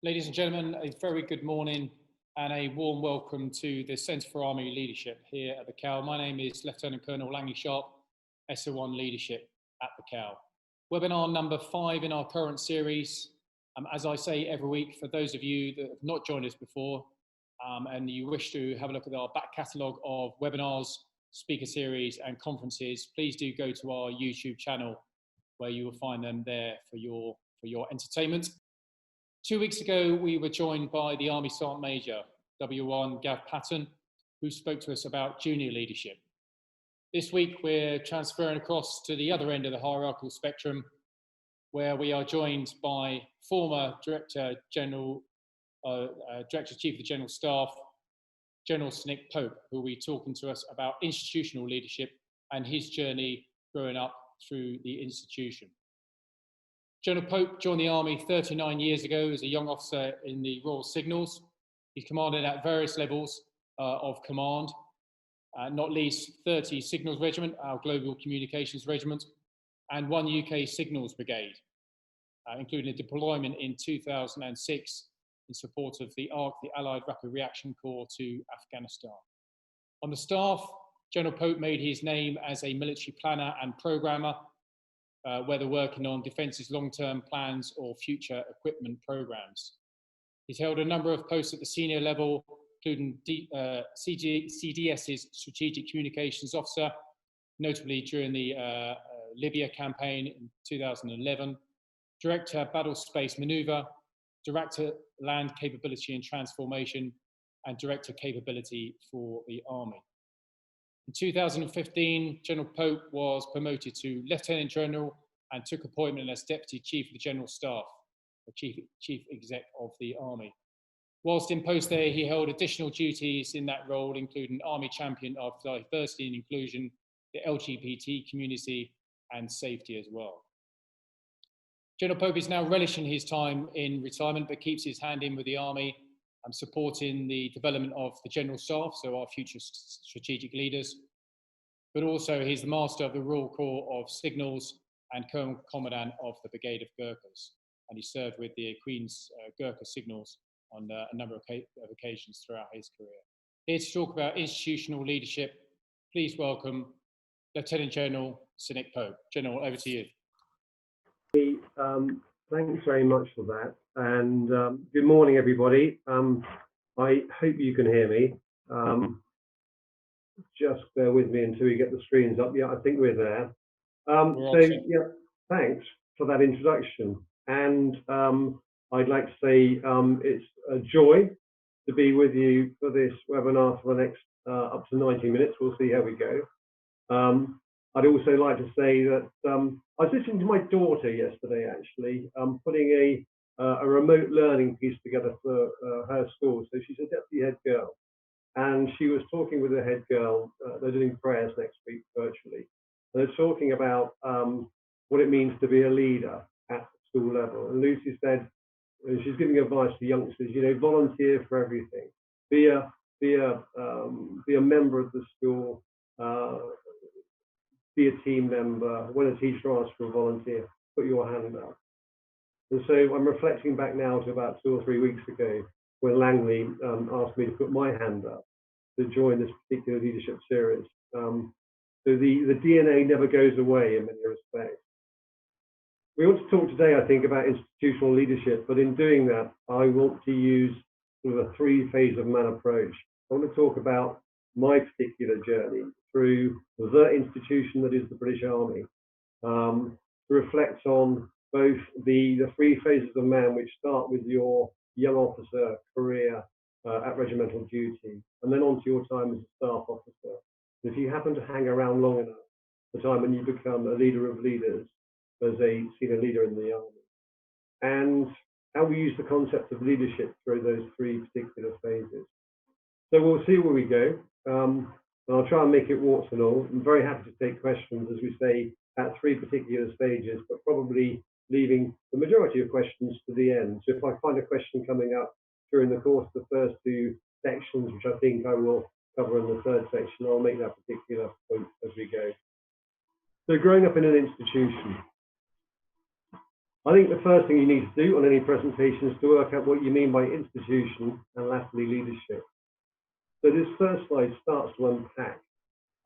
Ladies and gentlemen, a very good morning and a warm welcome to the Centre for Army Leadership here at the CAL. My name is Lieutenant Colonel Langley Sharp, SO1 Leadership at the CAL. Webinar number 5 in our current series. As I say every week, for those of you that have not joined us before and you wish to have a look at our back catalogue of webinars, speaker series and conferences, please do go to our YouTube channel where you will find them there for your entertainment. 2 weeks ago, we were joined by the Army Sergeant Major, W1 Gav Patton, who spoke to us about junior leadership. This week, we're transferring across to the other end of the hierarchical spectrum, where we are joined by former Director Chief of the General Staff, General Snick Pope, who will be talking to us about institutional leadership and his journey growing up through the institution. General Pope joined the Army 39 years ago as a young officer in the Royal Signals. He commanded at various levels of command, not least 30 Signals Regiment, our Global Communications Regiment, and 1 UK Signals Brigade, including a deployment in 2006 in support of the ARC, the Allied Rapid Reaction Corps, to Afghanistan. On the staff, General Pope made his name as a military planner and programmer, whether working on Defence's long-term plans or future equipment programs. He's held a number of posts at the senior level, including CDS's Strategic Communications Officer, notably during the Libya campaign in 2011, Director Battle Space Maneuver, Director Land Capability and Transformation, and Director Capability for the Army. In 2015, General Pope was promoted to Lieutenant General and took appointment as Deputy Chief of the General Staff, or Chief Exec of the Army. Whilst in post there, he held additional duties in that role, including Army Champion of Diversity and Inclusion, the LGBT community, and safety as well. General Pope is now relishing his time in retirement, but keeps his hand in with the Army, supporting the development of the General Staff, so our future strategic leaders, but also he's the Master of the Royal Corps of Signals and Commandant of the Brigade of Gurkhas, and he served with the Queen's Gurkha Signals on a number of occasions throughout his career. Here to talk about institutional leadership, please welcome Lieutenant General Snick Pope. General, over to you. Thanks very much for that, and good morning, everybody. I hope you can hear me. Just bear with me until we get the screens up. Yeah, I think we're there. Yeah, thanks for that introduction. And I'd like to say it's a joy to be with you for this webinar for the next up to 90 minutes. We'll see how we go. I'd also like to say that I was listening to my daughter yesterday, actually, putting a remote learning piece together for her school. So she's a deputy head girl, and she was talking with the head girl. They're doing prayers next week virtually. And they're talking about what it means to be a leader at the school level. And Lucy said, she's giving advice to youngsters, you know, volunteer for everything. Be a member of the school. Be a team member. When a teacher asks for a volunteer, put your hand up. And so I'm reflecting back now to about 2 or 3 weeks ago when Langley asked me to put my hand up to join this particular leadership series. So the DNA never goes away in many respects. We want to talk today, I think, about institutional leadership, but in doing that, I want to use sort of a 3-phase of man approach. I want to talk about my particular journey through the institution that is the British Army, to reflect on both the 3 phases of man, which start with your young officer career at regimental duty, and then on to your time as a staff officer. If you happen to hang around long enough, the time when you become a leader of leaders as a senior leader in the Army, and how we use the concept of leadership through those 3 particular phases. So we'll see where we go. And I'll try and make it warts and all. I'm very happy to take questions, as we say, at 3 particular stages, but probably leaving the majority of questions to the end. So if I find a question coming up during the course of the first 2 sections, which I think I will cover in the 3rd section, I'll make that particular point as we go. So growing up in an institution, I think the first thing you need to do on any presentation is to work out what you mean by institution and lastly leadership. So this first slide starts to unpack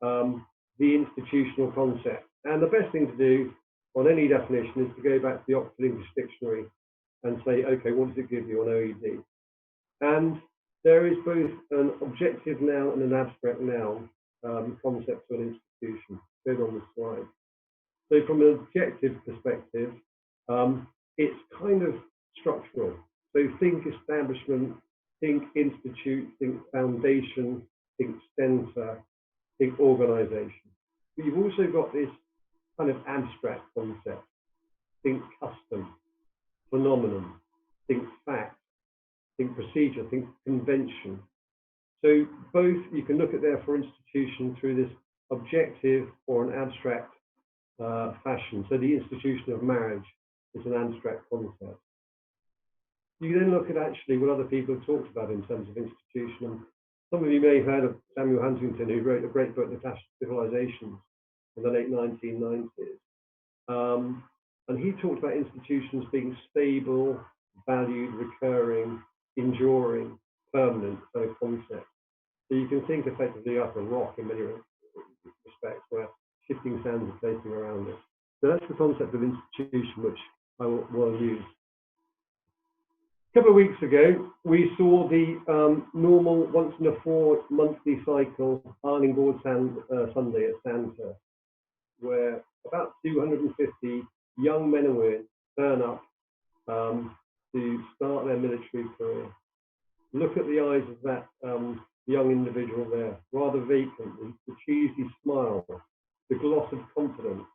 the institutional concept. And the best thing to do on any definition is to go back to the Oxford English Dictionary and say, okay, what does it give you on OED? And there is both an objective noun and an abstract noun concept to an institution. Go on the slide. So from an objective perspective, it's kind of structural. So think establishment, think institute, think foundation, think centre, think organisation. But you've also got this kind of abstract concept. Think custom, phenomenon, think fact, think procedure, think convention. So both you can look at there for institution through this objective or an abstract fashion. So the institution of marriage is an abstract concept. You then look at actually what other people have talked about in terms of institution. And some of you may have heard of Samuel Huntington, who wrote a great book, The Clash of Civilizations, in the late 1990s. And he talked about institutions being stable, valued, recurring, enduring, permanent kind of concept. So you can think effectively like a rock in many respects, where shifting sands are floating around it. So that's the concept of institution, which I will use. A couple of weeks ago, we saw the normal once in a 4-monthly cycle ironing board Sunday at Sandhurst, where about 250 young men and women turn up to start their military career. Look at the eyes of that young individual there, rather vacant, the cheesy smile, the gloss of confidence,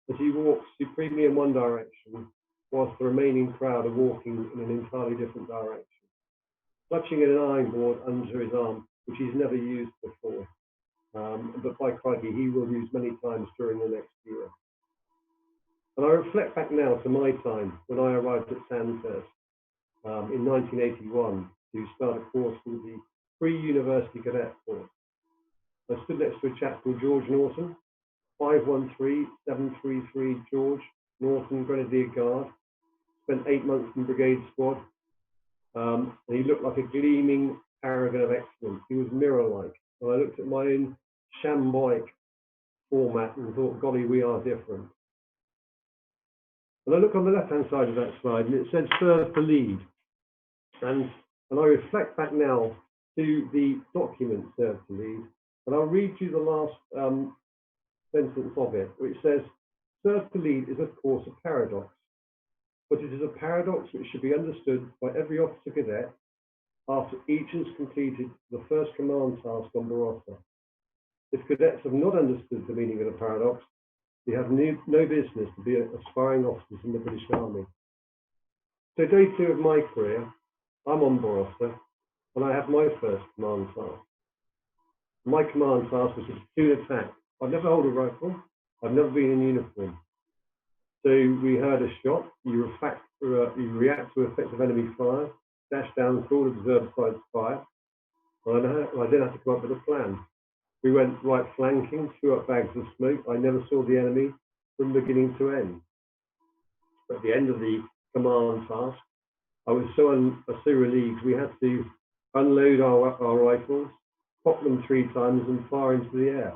as he walks supremely in one direction, whilst the remaining crowd are walking in an entirely different direction, clutching at an iron board under his arm, which he's never used before. But by crikey, he will use many times during the next year. And I reflect back now to my time when I arrived at Sandhurst in 1981 to start a course called the Pre-University Cadet Course. I stood next to a chap called George Norton, 513-733 George Norton, Grenadier Guard, spent 8 months in Brigade Squad. And he looked like a gleaming paragon of excellence. He was mirror-like. And I looked at my own shambolic format and thought, golly, we are different. And I look on the left-hand side of that slide, and it says serve to lead. And I reflect back now to the document serve to lead, and I'll read you the last sentence of it, which says, serve to lead is of course a paradox, but it is a paradox which should be understood by every officer cadet after each has completed the first command task on Barossa. If cadets have not understood the meaning of the paradox, they have no business to be aspiring officers in the British Army. So day 2 of my career, I'm on Barossa, and I have my first command task. My command task was a platoon attack. I've never held a rifle. I've never been in uniform. So we heard a shot. You react to effective enemy fire, dash down, crawl, observe sides fire. And I then had to come up with a plan. We went right flanking, threw up bags of smoke. I never saw the enemy from beginning to end. At the end of the command task, I was so relieved. We had to unload our rifles, pop them 3 times and fire into the air.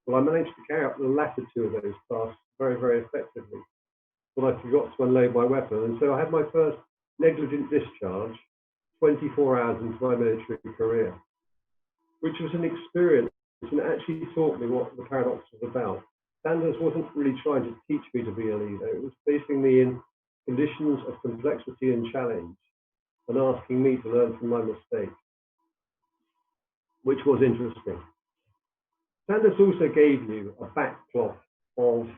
Well, I managed to carry out the latter 2 of those tasks very, very effectively. But I forgot to unload my weapon, and so I had my first negligent discharge 24 hours into my military career, which was an experience and actually taught me what the paradox was about. Sanders wasn't really trying to teach me to be a leader. It was placing me in conditions of complexity and challenge and asking me to learn from my mistakes, which was interesting. Sanders also gave you a backcloth of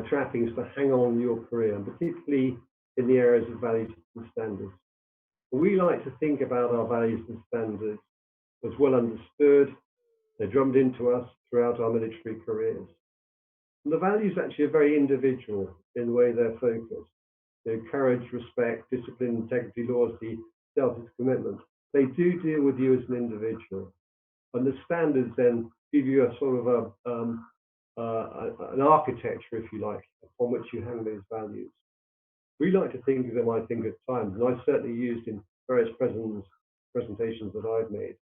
trappings to hang on your career, and particularly in the areas of values and standards. We like to think about our values and standards as well understood. They're drummed into us throughout our military careers. And the values actually are very individual in the way they're focused. Courage, respect, discipline, integrity, loyalty, selfless commitment. They do deal with you as an individual. And the standards then give you a sort of an architecture, if you like, upon which you hang those values. We like to think of them, I think, at times, and I've certainly used in various presentations that I've made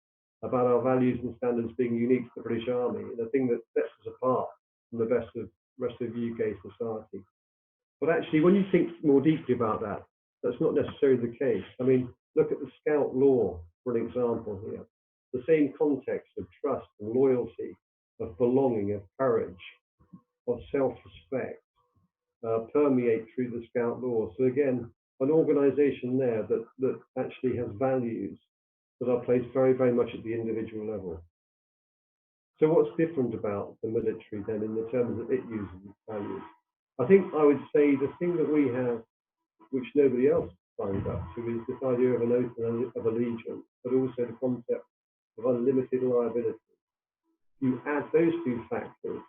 about our values and standards being unique to the British Army, and the thing that sets us apart from the rest of UK society. But actually, when you think more deeply about that, that's not necessarily the case. I mean, look at the Scout Law, for an example here. The same context of trust and loyalty, of belonging, of courage, of self-respect permeate through the Scout Law. So again, an organisation there that actually has values that are placed very, very much at the individual level. So what's different about the military then in the terms that it uses its values? I think I would say the thing that we have, which nobody else signed up to, is this idea of an oath of allegiance, but also the concept of unlimited liability. You add those two factors,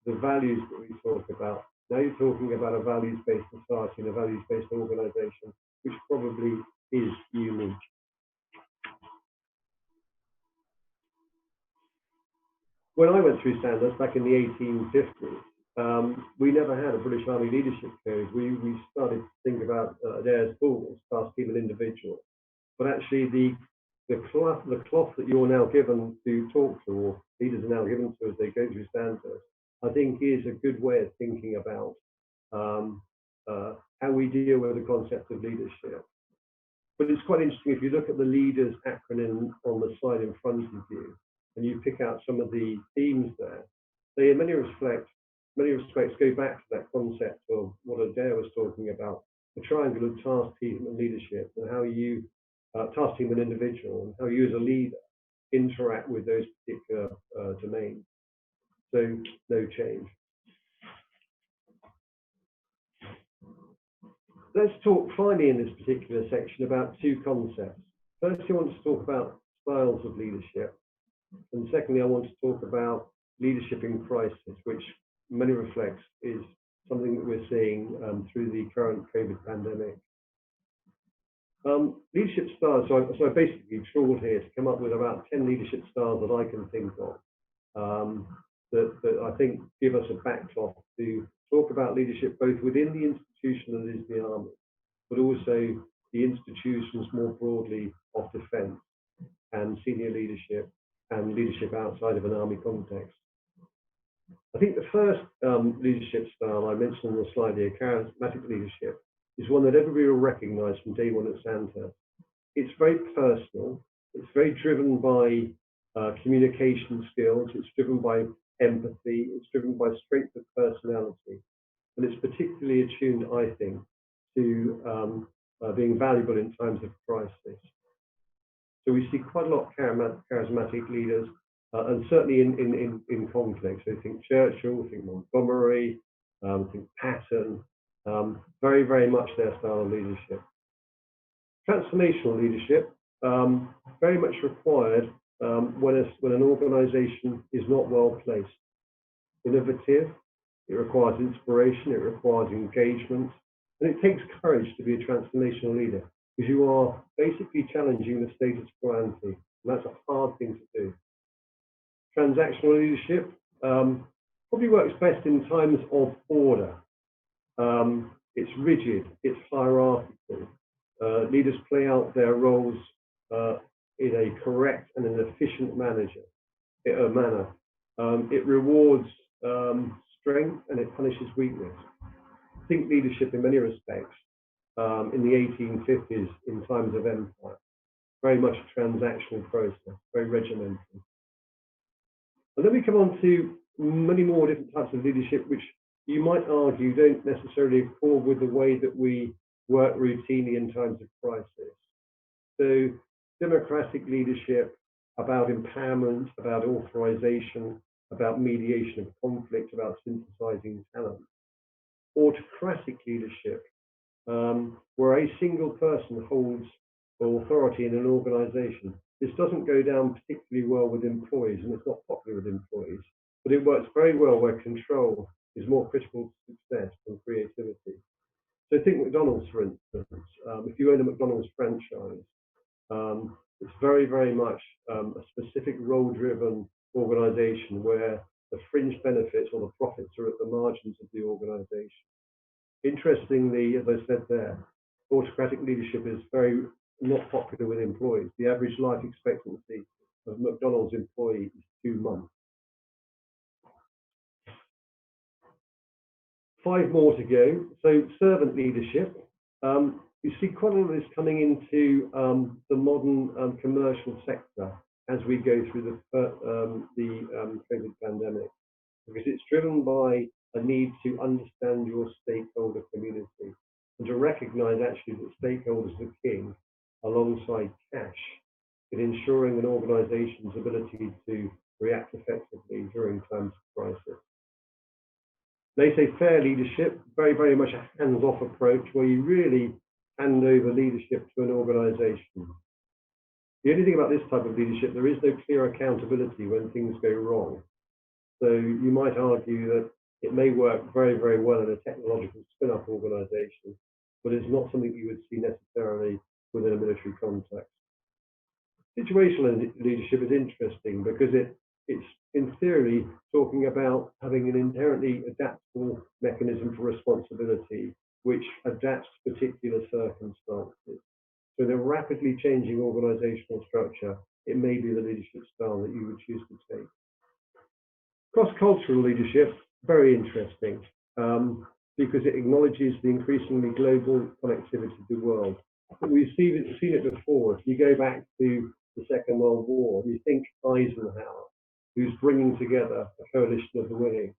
the values that we talk about. Now you're talking about a values-based society and a values-based organisation, which probably is unique. When I went through Sandhurst back in the 1850s, we never had a British Army leadership code. We started to think about Adair's balls, task team and individual. But actually the cloth that you're now given to talk to, or leaders are now given to as they go through Sandhurst, I think is a good way of thinking about how we deal with the concept of leadership. But it's quite interesting if you look at the leaders acronym on the slide in front of you, and you pick out some of the themes there, they in many respects go back to that concept of what Adair was talking about, the triangle of task, team, and leadership, and how you, task, team, and individual, and how you as a leader interact with those particular domains. So no change. Let's talk finally in this particular section about two concepts. First, I want to talk about styles of leadership. And secondly, I want to talk about leadership in crisis, which in many respects is something that we're seeing through the current COVID pandemic. Leadership styles, so I basically trawled here to come up with about 10 leadership styles that I can think of that I think give us a backdrop to talk about leadership both within the institution that is the army, but also the institutions more broadly of defence and senior leadership and leadership outside of an army context. I think the first leadership style I mentioned on the slide here, charismatic leadership, is one that everybody will recognise from day one at Sandhurst. It's very personal, it's very driven by communication skills, it's driven by empathy, it's driven by strength of personality, and it's particularly attuned, I think, to being valuable in times of crisis. So we see quite a lot of charismatic leaders, and certainly in conflict. So think Churchill, think Montgomery, think Patton, very, very much their style of leadership. Transformational leadership, very much required when an organisation is not well placed. Innovative, it requires inspiration, it requires engagement, and it takes courage to be a transformational leader, because you are basically challenging the status quo ante, and that's a hard thing to do. Transactional leadership probably works best in times of order. It's rigid, it's hierarchical. Leaders play out their roles in a correct and an efficient manner. It rewards strength and it punishes weakness. Think leadership in many respects in the 1850s in times of empire, very much a transactional process, very regimental. And then we come on to many more different types of leadership, which you might argue don't necessarily accord with the way that we work routinely in times of crisis. So democratic leadership, about empowerment, about authorization, about mediation of conflict, about synthesizing talent. Autocratic leadership, where a single person holds authority in an organization. This doesn't go down particularly well with employees, and it's not popular with employees, but it works very well where control is more critical to success than creativity. So think McDonald's, for instance. If you own a McDonald's franchise, it's very, very much a specific role-driven organization where the fringe benefits or the profits are at the margins of the organization. Interestingly, as I said there, autocratic leadership is very not popular with employees. The average life expectancy of McDonald's employee is 2 months. 5 more to go. So servant leadership. You see quite a lot of this coming into the modern commercial sector as we go through the COVID pandemic, because it's driven by a need to understand your stakeholder community and to recognize actually that stakeholders are king alongside cash in ensuring an organization's ability to react effectively during times of crisis. They say fair leadership, very, very much a hands-off approach where you really hand over leadership to an organization. The only thing about this type of leadership, there is no clear accountability when things go wrong. So you might argue that it may work very, very well in a technological spin-up organization, but it's not something you would see necessarily within a military context. Situational leadership is interesting because it's in theory talking about having an inherently adaptable mechanism for responsibility which adapts to particular circumstances. So in a rapidly changing organizational structure, it may be the leadership style that you would choose to take. Cross-cultural leadership, very interesting, because it acknowledges the increasingly global connectivity of the world. But we've seen it before. If you go back to the Second World War, you think Eisenhower, who's bringing together a coalition of the willing.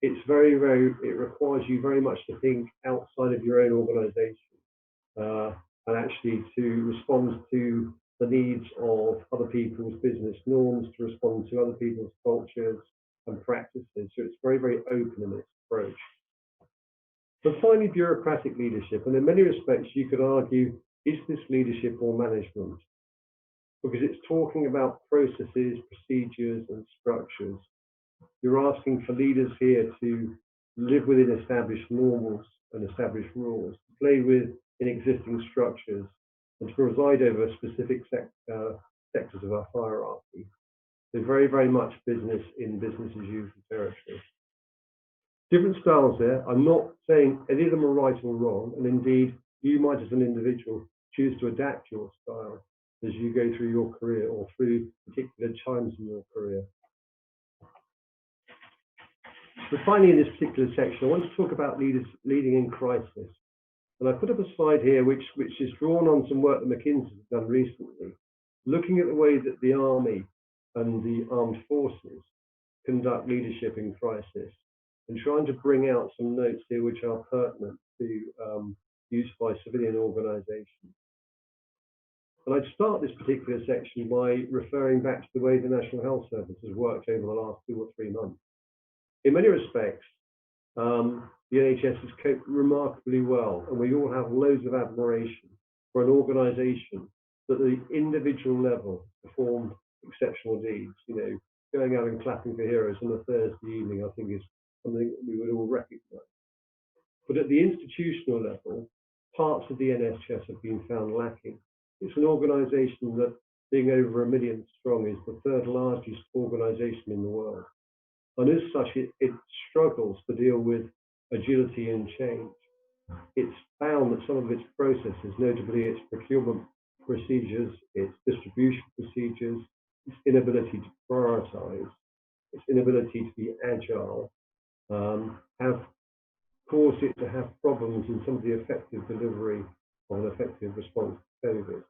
It requires you very much to think outside of your own organization and actually to respond to the needs of other people's business norms, to respond to other people's cultures and practices. So it's very, very open in its approach. But finally, bureaucratic leadership. And in many respects, you could argue, is this leadership or management? Because it's talking about processes, procedures, and structures. You're asking for leaders here to live within established norms and established rules, to play within existing structures, and to preside over specific sectors of our hierarchy. So very, very much business in business as usual territory. Different styles there. I'm not saying any of them are right or wrong, and indeed, you might as an individual choose to adapt your style as you go through your career or through particular times in your career. So finally, in this particular section, I want to talk about leaders leading in crisis. And I put up a slide here which is drawn on some work that McKinsey has done recently, looking at the way that the Army and the armed forces conduct leadership in crisis, and trying to bring out some notes here which are pertinent to use by civilian organisations. And I'd start this particular section by referring back to the way the National Health Service has worked over the last 2 or 3 months. In many respects, the NHS has coped remarkably well, and we all have loads of admiration for an organisation that at the individual level performed exceptional deeds. You know, going out and clapping for heroes on a Thursday evening, I think, is something that we would all recognise. But at the institutional level, parts of the NHS have been found lacking. It's an organisation that, being over 1 million strong, is the 3rd largest organisation in the world. And as such, it struggles to deal with agility and change. It's found that some of its processes, notably its procurement procedures, its distribution procedures, its inability to prioritise, its inability to be agile, have caused it to have problems in some of the effective delivery of an effective response to COVID.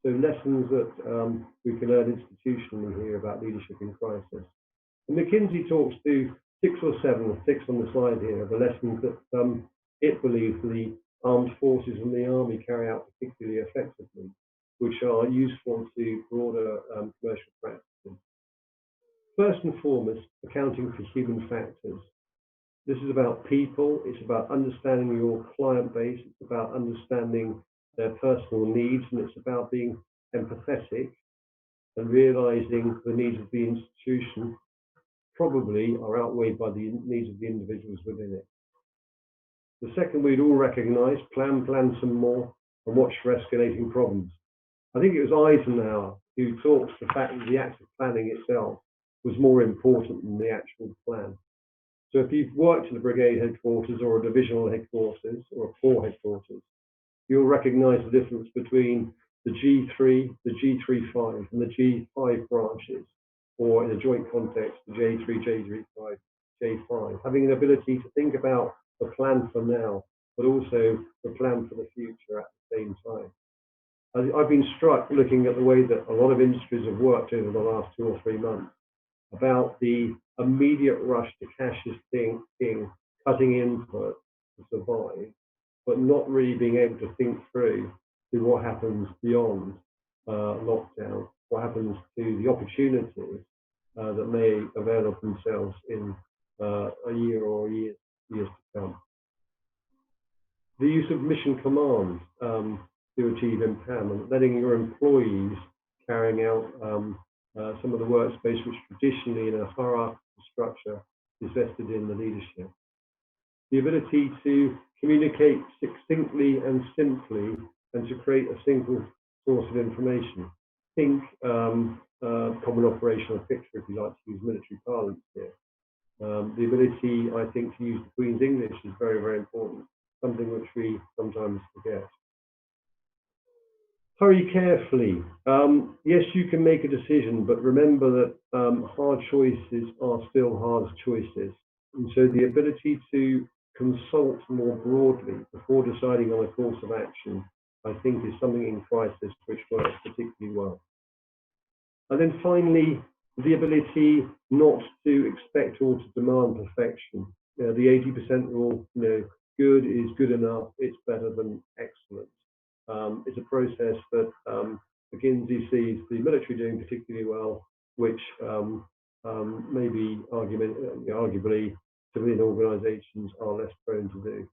So lessons that we can learn institutionally here about leadership in crisis. And McKinsey talks to 6 or 7, 6 on the slide here, of the lessons that it believes the armed forces and the army carry out particularly effectively, which are useful to broader commercial practices. First and foremost, accounting for human factors. This is about people, it's about understanding your client base, it's about understanding their personal needs, and it's about being empathetic and realizing the needs of the institution probably are outweighed by the needs of the individuals within it. The second, we'd all recognize, plan some more, and watch for escalating problems. I think it was Eisenhower who talks the fact that the act of planning itself was more important than the actual plan. So if you've worked at a brigade headquarters or a divisional headquarters or a corps headquarters, you'll recognize the difference between the G3, the G35, and the G5 branches, or in a joint context, the J3, J35, J5. Having an ability to think about the plan for now, but also the plan for the future at the same time. I've been struck looking at the way that a lot of industries have worked over the last 2 or 3 months about the immediate rush to cash is king, cutting input to survive, but not really being able to think through to what happens beyond lockdown, what happens to the opportunities that may avail of themselves in a year or years to come. The use of mission command to achieve empowerment, letting your employees carrying out some of the workspace which traditionally in a hierarchical structure is vested in the leadership. The ability to communicate succinctly and simply and to create a single source of information. Think common operational picture, if you like to use military parlance here. The ability, I think, to use the Queen's English is very, very important, something which we sometimes forget. Hurry carefully. Yes, you can make a decision, but remember that hard choices are still hard choices. And so the ability to consult more broadly before deciding on a course of action, I think, is something in crisis which works particularly well. And then finally, the ability not to expect or to demand perfection. The 80% rule, good is good enough, it's better than excellent. It's a process that McKinsey sees the military doing particularly well, which maybe arguably civilian organisations are less prone to do.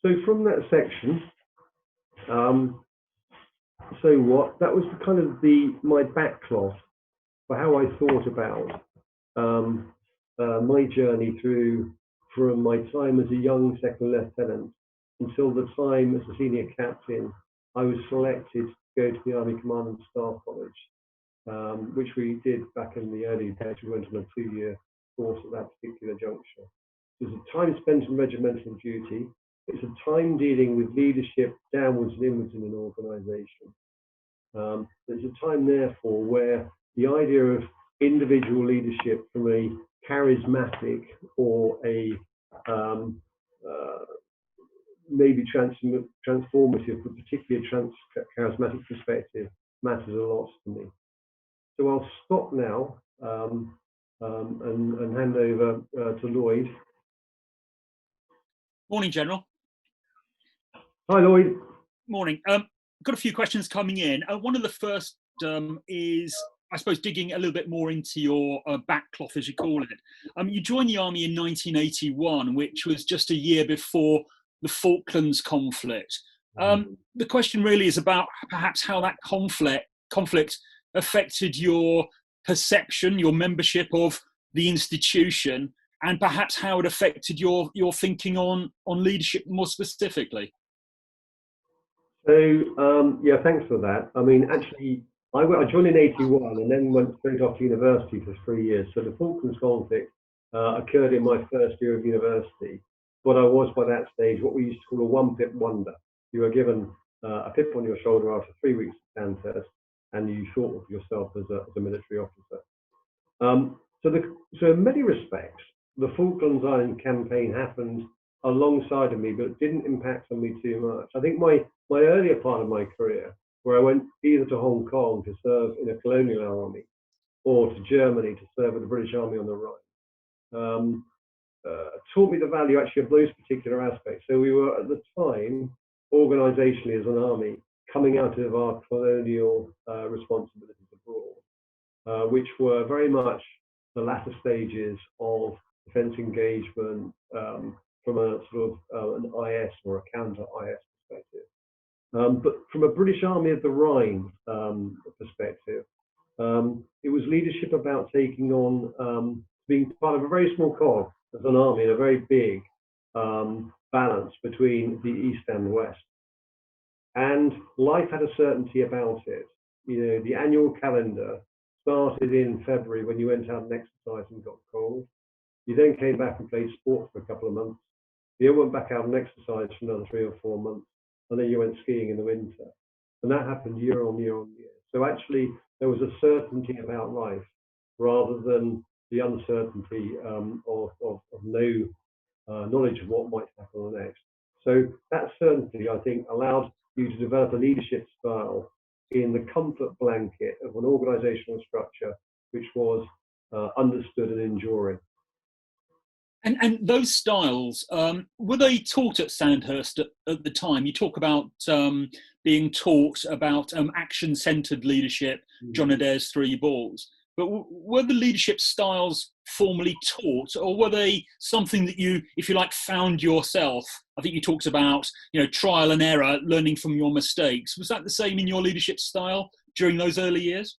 So from that section, so what? That was kind of my backcloth for how I thought about my journey through from my time as a young second lieutenant until the time as a senior captain. I was selected to go to the Army Command and Staff College, which we did back in the early days. We went on a 2-year course at that particular juncture. There's a time spent in regimental duty. It's a time dealing with leadership downwards and inwards in an organisation. There's a time, therefore, where the idea of individual leadership from a charismatic or a maybe transformative, but particularly charismatic perspective matters a lot to me. So I'll stop now and hand over to Lloyd. Morning, General. Hi, Lloyd. Morning. Got a few questions coming in. One of the first is, I suppose, digging a little bit more into your backcloth, as you call it. You joined the Army in 1981, which was just a year before the Falklands conflict. The question really is about perhaps how that conflict affected your perception, your membership of the institution, and perhaps how it affected your thinking on leadership more specifically. So, yeah, thanks for that. I mean, actually, I joined in 81 and then went straight off to university for 3 years. So the Falklands conflict occurred in my first year of university. But I was, by that stage, what we used to call a one-pip wonder. You were given a pip on your shoulder after 3 weeks of stand test, and you thought of yourself as a military officer. So in many respects, the Falklands Island campaign happened alongside of me, but it didn't impact on me too much. I think my earlier part of my career, where I went either to Hong Kong to serve in a colonial army or to Germany to serve with the British Army on the Rhine, taught me the value actually of those particular aspects. So we were at the time, organisationally as an army, coming out of our colonial responsibilities abroad, which were very much the latter stages of defence engagement from a sort of an IS or a counter-IS perspective. But from a British Army of the Rhine perspective, it was leadership about taking on, being part of a very small cog as an army in a very big balance between the East and the West. And life had a certainty about it. The annual calendar started in February when you went out and exercised and got cold. You then came back and played sport for a couple of months. You went back out and exercised for another 3 or 4 months, and then you went skiing in the winter. And that happened year on year on year. So actually, there was a certainty about life rather than the uncertainty of no knowledge of what might happen next. So that certainty, I think, allowed you to develop a leadership style in the comfort blanket of an organizational structure which was understood and enduring. And those styles, were they taught at Sandhurst at the time? You talk about being taught about action-centered leadership, John Adair's 3 balls. But were the leadership styles formally taught, or were they something that you, if you like, found yourself? I think you talked about, trial and error, learning from your mistakes. Was that the same in your leadership style during those early years?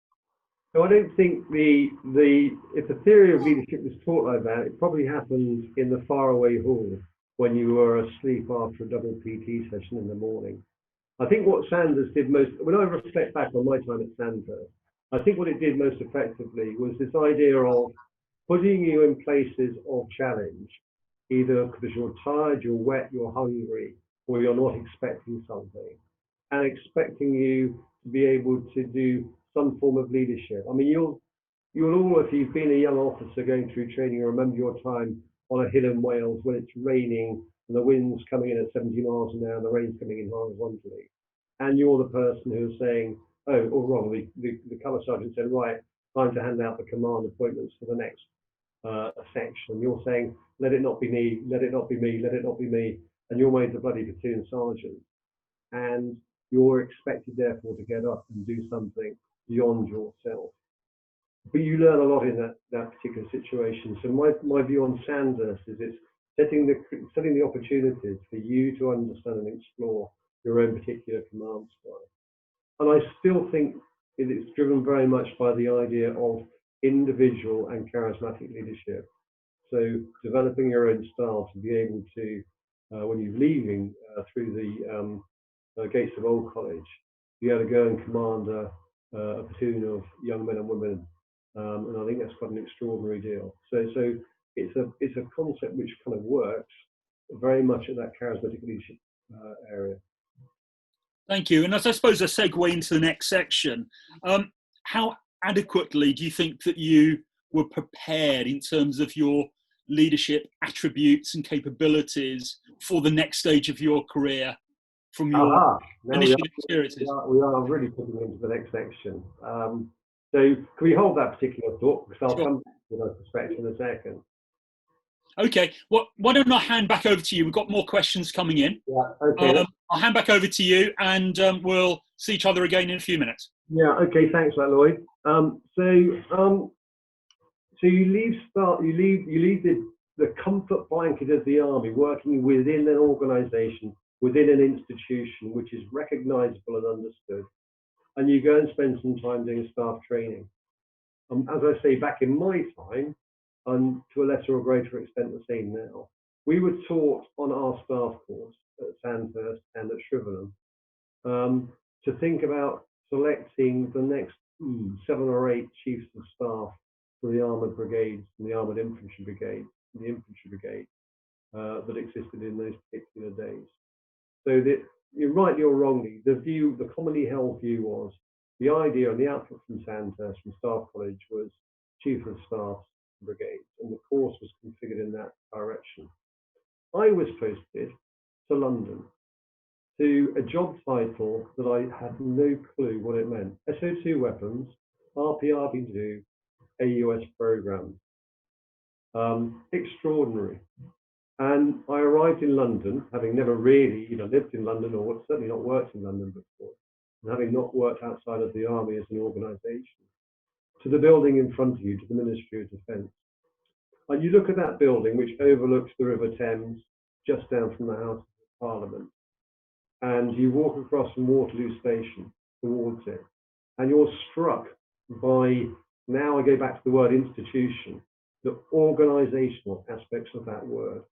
So I don't think if the theory of leadership was taught like that, it probably happened in the faraway hall when you were asleep after a double PT session in the morning. I think what Sandhurst did most, when I reflect back on my time at Sandhurst, I think what it did most effectively was this idea of putting you in places of challenge, either because you're tired, you're wet, you're hungry, or you're not expecting something, and expecting you to be able to do some form of leadership. I mean, you'll all, if you've been a young officer going through training, remember your time on a hill in Wales when it's raining and the wind's coming in at 70 miles an hour and the rain's coming in horizontally. And you're the person who's saying, oh, or wrong, the colour sergeant said, right, time to hand out the command appointments for the next section. You're saying, let it not be me, let it not be me, let it not be me. And you're made the bloody platoon sergeant. And you're expected, therefore, to get up and do something beyond yourself. But you learn a lot in that particular situation. So my view on Sandhurst is it's setting the opportunities for you to understand and explore your own particular command style. And I still think it's driven very much by the idea of individual and charismatic leadership. So developing your own style to be able to, when you're leaving through the gates of Old College, be able to go and command a platoon of young men and women. And I think that's quite an extraordinary deal. So it's a concept which kind of works very much at that charismatic leadership area. Thank you. And as I suppose a segue into the next section, how adequately do you think that you were prepared in terms of your leadership attributes and capabilities for the next stage of your career from your initial experiences? We are really putting into the next section. So can we hold that particular thought? Because I'll come back to my perspective in a second. Okay, well, why don't I hand back over to you? We've got more questions coming in. Yeah, okay. I'll hand back over to you, and we'll see each other again in a few minutes. Yeah, okay, thanks for that, Lloyd. So you leave the comfort blanket of the army, working within an organisation, within an institution which is recognisable and understood, and you go and spend some time doing staff training. As I say, back in my time, and to a lesser or greater extent the same now, we were taught on our staff course at Sandhurst and at Shrivenham to think about selecting the next 7 or 8 chiefs of staff for the armoured brigades and the armoured infantry brigade, and the infantry brigade that existed in those particular days. So that, rightly or wrongly, the commonly held view was the idea and the output from Sandhurst, from Staff College, was Chief of Staff Brigades, and the course was configured in that direction. I was posted to London to a job title that I had no clue what it meant. SO2 weapons, RPRB2, AUS program. Extraordinary. And I arrived in London, having never really lived in London, or certainly not worked in London before, and having not worked outside of the army as an organisation, to the building in front of you, to the Ministry of Defence. And you look at that building, which overlooks the River Thames, just down from the House of Parliament, and you walk across from Waterloo Station towards it, and you're struck by, now I go back to the word institution, the organisational aspects of that word.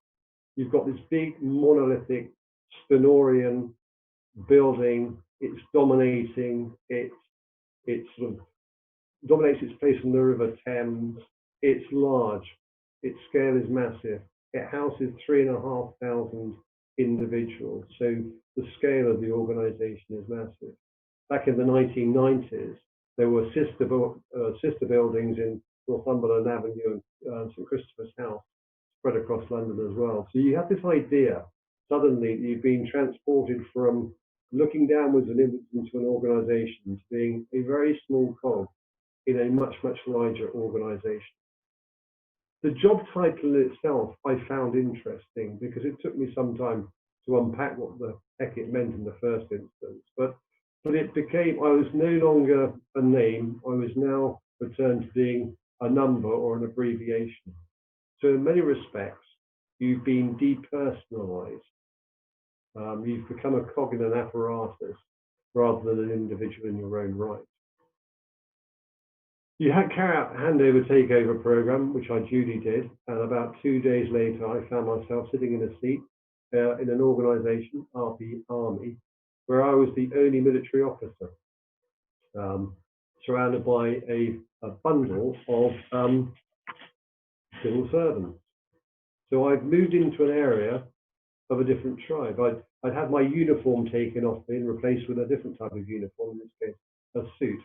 You've got this big monolithic Stenorian building. It's dominating. It sort of dominates its place on the River Thames. It's large. its scale is massive. It houses 3,500 individuals. So the scale of the organization is massive. Back in the 1990s, there were sister buildings in Northumberland Avenue and St Christopher's House spread across London as well. So you have this idea, suddenly you've been transported from looking downwards and inwards into an organization to being a very small cog in a much, much larger organization. The job title itself I found interesting because it took me some time to unpack what the heck it meant in the first instance. But it became, I was no longer a name, I was now returned to being a number or an abbreviation. So in many respects, you've been depersonalized. You've become a cog in an apparatus rather than an individual in your own right. You had carry out a handover takeover program, which I duly did, and about 2 days later, I found myself sitting in a seat in an organisation, RP Army, where I was the only military officer, surrounded by a bundle of civil servants. So I've moved into an area of a different tribe. I'd had my uniform taken off me and replaced with a different type of uniform, in this case, a suit.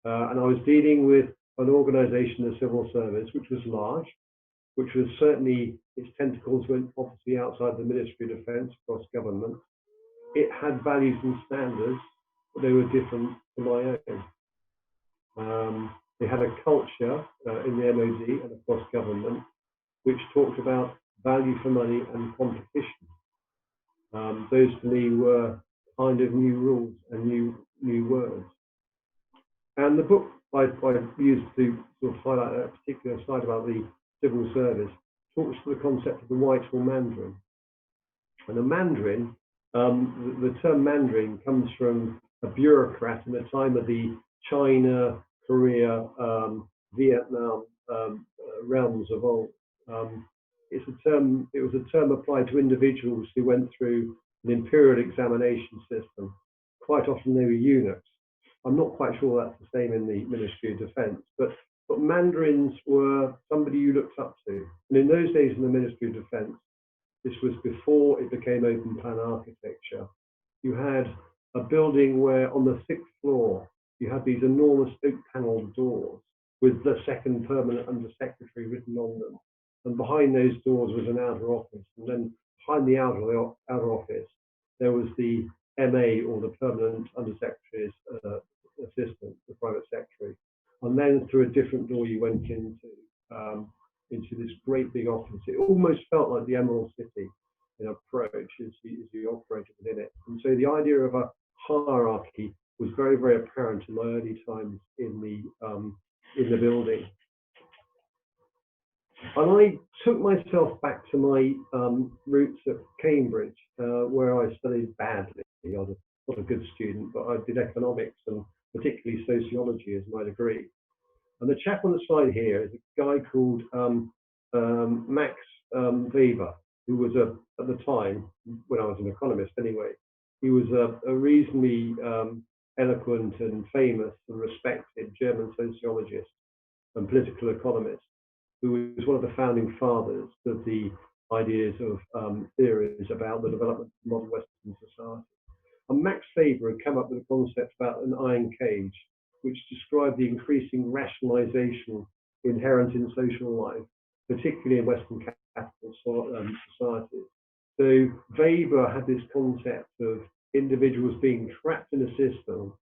And I was dealing with an organisation, the civil service, which was large, which was certainly, its tentacles went obviously outside the Ministry of Defence across government. It had values and standards, but they were different to my own. They had a culture in the MOD and across government, which talked about value for money and competition. Those to me were kind of new rules and new words. And the book I used to sort of highlight that particular side about the civil service talks to the concept of the Whitehall Mandarin. And the Mandarin, the term Mandarin comes from a bureaucrat in the time of the China, Korea, Vietnam realms of old. It was a term applied to individuals who went through an imperial examination system. Quite often they were eunuchs. I'm not quite sure that's the same in the Ministry of Defence, but mandarins were somebody you looked up to. And in those days in the Ministry of Defence, this was before it became open plan architecture. You had a building where on the 6th floor, you had these enormous oak panelled doors with the second permanent under secretary written on them. And behind those doors was an outer office. And then behind the outer office, there was the MA, or the permanent under secretary's assistant, the private secretary. And then through a different door you went into this great big office. It almost felt like the Emerald City in approach as you operated within it. And so the idea of a hierarchy was very, very apparent in my early times in the building. And I took myself back to my roots at Cambridge, where I studied badly. I was not a good student, but I did economics and particularly sociology as my degree. And the chap on the slide here is a guy called Max Weber, who was at the time, when I was an economist anyway, he was a reasonably eloquent and famous and respected German sociologist and political economist, who was one of the founding fathers of the ideas of theories about the development of modern Western society. And Max Weber had come up with a concept about an iron cage, which described the increasing rationalization inherent in social life, particularly in Western capital societies. So Weber had this concept of individuals being trapped in a system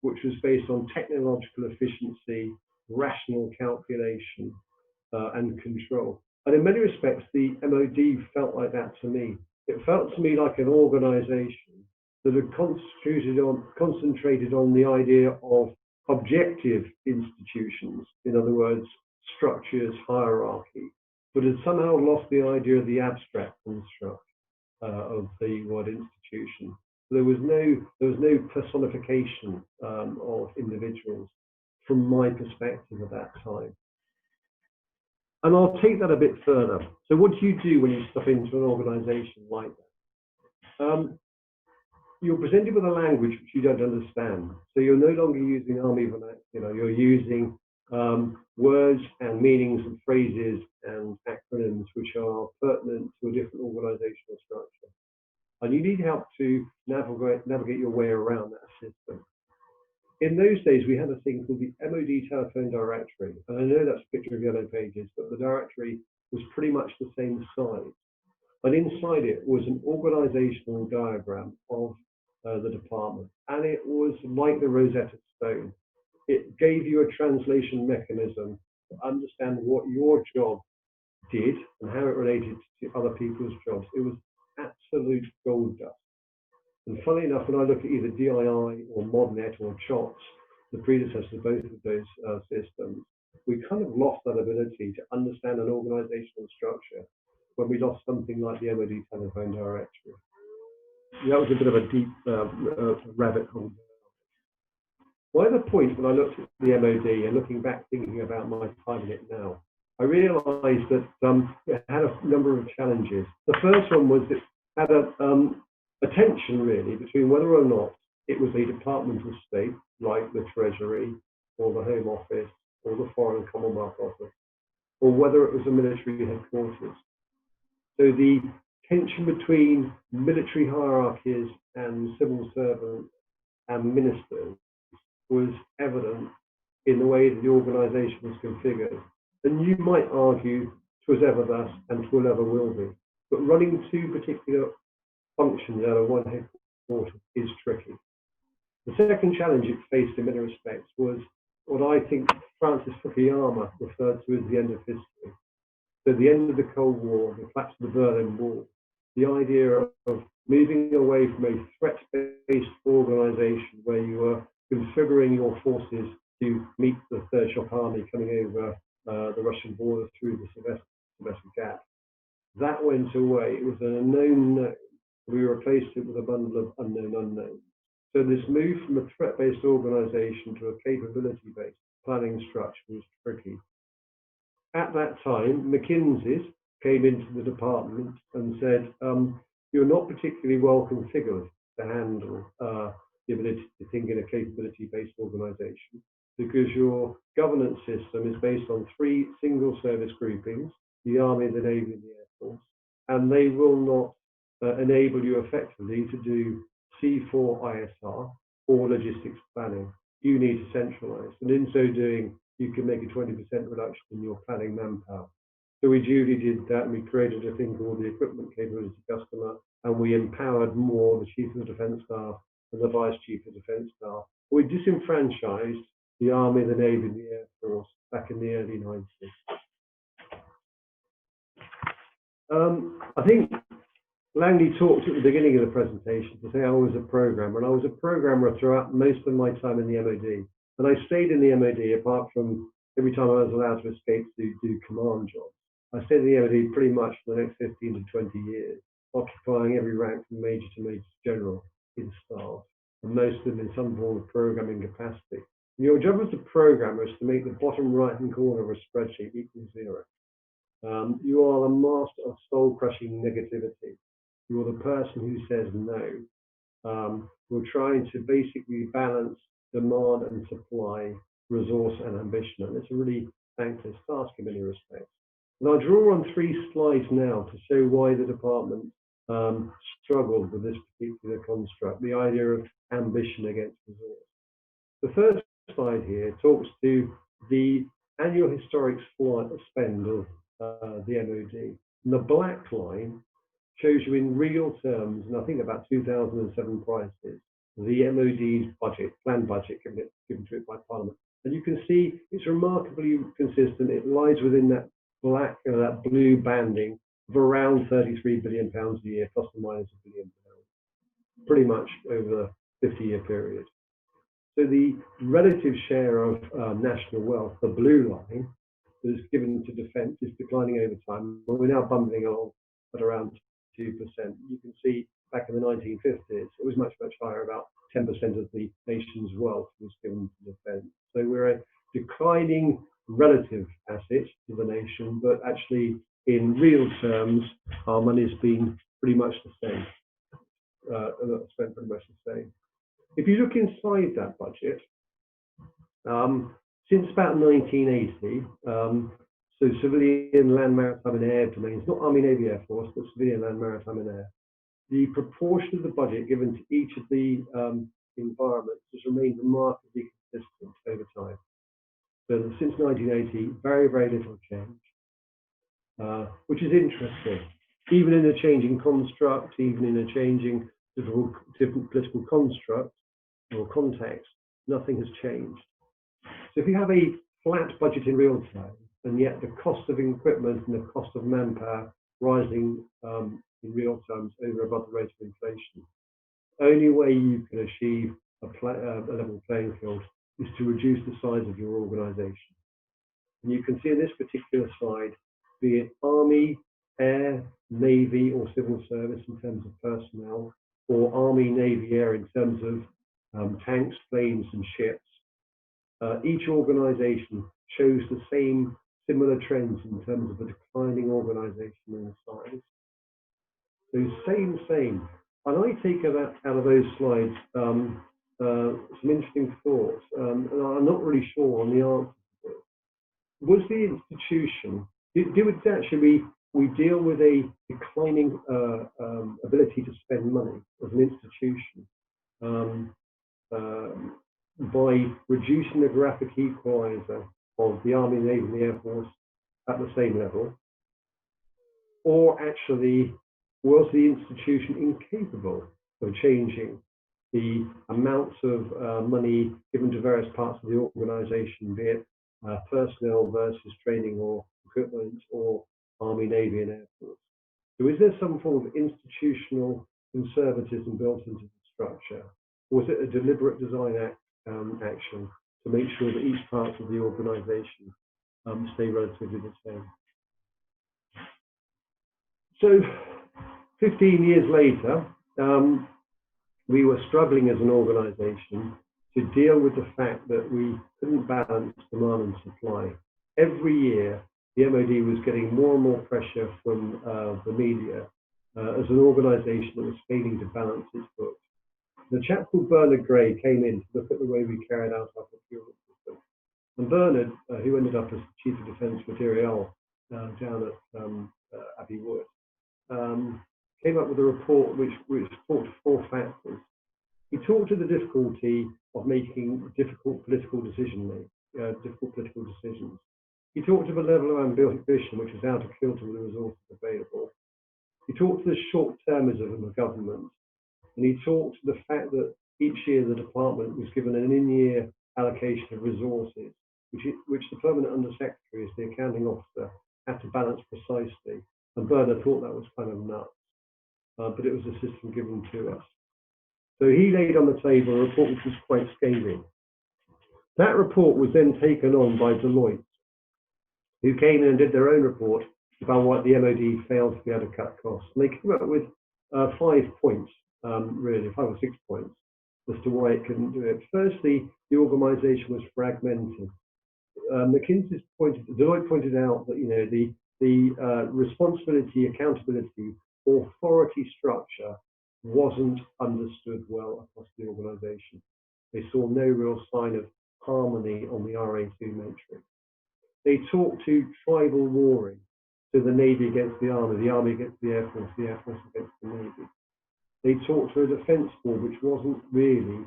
which was based on technological efficiency, rational calculation, and control. And in many respects, the MOD felt like that to me. It felt to me like an organization that had concentrated on the idea of objective institutions, in other words, structures, hierarchy, but had somehow lost the idea of the abstract construct of the word institution. There was no personification of individuals from my perspective at that time. And I'll take that a bit further. So what do you do when you step into an organization like that? You're presented with a language which you don't understand. So you're no longer using army vernacular, you're using words and meanings and phrases and acronyms which are pertinent to a different organizational structure. And you need help to navigate your way around that system. In those days, we had a thing called the MOD telephone directory. And I know that's a picture of Yellow Pages, but the directory was pretty much the same size. But inside it was an organizational diagram of the department. And it was like the Rosetta Stone. It gave you a translation mechanism to understand what your job did and how it related to other people's jobs. It was absolute gold dust. And funny enough, when I look at either DII or ModNet or CHOTS, the predecessors of both of those systems, we kind of lost that ability to understand an organizational structure when we lost something like the MOD telephone directory. That was a bit of a deep rabbit hole. By the point when I looked at the MOD and looking back thinking about my time in it now, I realized that it had a number of challenges. The first one was it had a tension really between whether or not it was a Department of State, like the Treasury or the Home Office or the Foreign and Commonwealth Office, or whether it was a military headquarters. So the tension between military hierarchies and civil servants and ministers was evident in the way that the organisation was configured. And you might argue 'twas ever thus and 'twill ever will be. But running two particular functions out of one headquarters is tricky. The second challenge it faced in many respects was what I think Francis Fukuyama referred to as the end of history. So the end of the Cold War, the collapse of the Berlin Wall, the idea of moving away from a threat-based organisation where you were configuring your forces to meet the Third Shock Army coming over the Russian border through the Sylvester Gap. That went away. It was an unknown known. We replaced it with a bundle of unknown unknowns. So this move from a threat-based organisation to a capability-based planning structure was tricky. At that time, McKinsey's came into the department and said, you're not particularly well configured to handle the ability to think in a capability-based organisation because your governance system is based on 3 single service groupings, the Army, the Navy, and the Air Force, and they will not enable you effectively to do C4 ISR or logistics planning. You need to centralise, and in so doing, you can make a 20% reduction in your planning manpower. So we duly did that, and we created a thing called the Equipment Capability Customer, and we empowered more the Chief of Defence Staff and the Vice Chief of Defence Staff. We disenfranchised the Army, the Navy, and the Air Force back in the early 90s. I think Langley talked at the beginning of the presentation to say I was a programmer, and I was a programmer throughout most of my time in the MOD. And I stayed in the MOD apart from every time I was allowed to escape to do command jobs. I stayed in the MOD pretty much for the next 15 to 20 years, occupying every rank from major to major general in staff, and most of them in some form of programming capacity. And your job as a programmer is to make the bottom right-hand corner of a spreadsheet equal 0. You are the master of soul-crushing negativity. You're the person who says no. You're trying to basically balance demand and supply, resource and ambition. And it's a really thankless task in many respects. And I'll draw on 3 slides now to show why the department struggled with this particular construct, the idea of ambition against resource. The first slide here talks to the annual historic spend of the MOD. And the black line shows you in real terms, and I think about 2007 prices, the MOD's budget, planned budget given to it by Parliament. And you can see it's remarkably consistent. It lies within that black, that blue banding of around £33 billion a year, plus or minus £1 billion, pretty much over the 50-year period. So the relative share of national wealth, the blue line, that is given to defence is declining over time. We're now bumbling along at around 2%. You can see back in the 1950s, it was much, much higher, about 10% of the nation's wealth was given to defence. So we're a declining relative asset to the nation, but actually in real terms, our money's been pretty much the same, spent pretty much the same. If you look inside that budget, Since about 1980, so civilian land, maritime and air domains, not Army, Navy, Air Force, but civilian land, maritime and air, the proportion of the budget given to each of the environments has remained remarkably consistent over time. So since 1980, very, very little change, which is interesting. Even in a changing construct, even in a changing different political construct or context, nothing has changed. So if you have a flat budget in real time, and yet the cost of equipment and the cost of manpower rising in real terms over above the rate of inflation, only way you can achieve a level playing field is to reduce the size of your organization. And you can see in this particular slide, be it Army, Air, Navy, or Civil Service in terms of personnel, or Army, Navy, Air in terms of tanks, planes, and ships. Each organization shows the similar trends in terms of a declining organization in size. So same. And I take out of those slides some interesting thoughts, and I'm not really sure on the answer. Was the institution, we deal with a declining ability to spend money as an institution by reducing the graphic equalizer of the Army, Navy, and the Air Force at the same level? Or actually, was the institution incapable of changing the amounts of money given to various parts of the organization, be it personnel versus training or equipment, or Army, Navy, and Air Force? So is there some form of institutional conservatism built into the structure? Or was it a deliberate design action to make sure that each part of the organization stay relatively the same? So 15 years later, we were struggling as an organization to deal with the fact that we couldn't balance demand and supply. Every year, the MOD was getting more and more pressure from the media as an organization that was failing to balance its books. The chap called Bernard Gray came in to look at the way we carried out our procurement system. And Bernard, who ended up as Chief of Defence Materiel down at Abbey Wood, came up with a report which talked to four factors. He talked to the difficulty of making difficult political decisions. He talked of a level of ambition which was out of kilter with the resources available. He talked to the short-termism of the government. And he talked to the fact that each year the department was given an in-year allocation of resources, which the permanent undersecretary, as the accounting officer, had to balance precisely. And Bernard thought that was kind of nuts, but it was a system given to us. So he laid on the table a report which was quite scathing. That report was then taken on by Deloitte, who came in and did their own report about what the MOD failed to be able to cut costs. And they came up with 5 points. Really 5 or 6 points as to why it couldn't do it. Firstly, the organisation was fragmented. Deloitte pointed out that the responsibility, accountability, authority structure wasn't understood well across the organisation. They saw no real sign of harmony on the RA2 matrix. They talked to tribal warring, so the Navy against the Army against the Air Force against the Navy. They talked to a defence board which wasn't really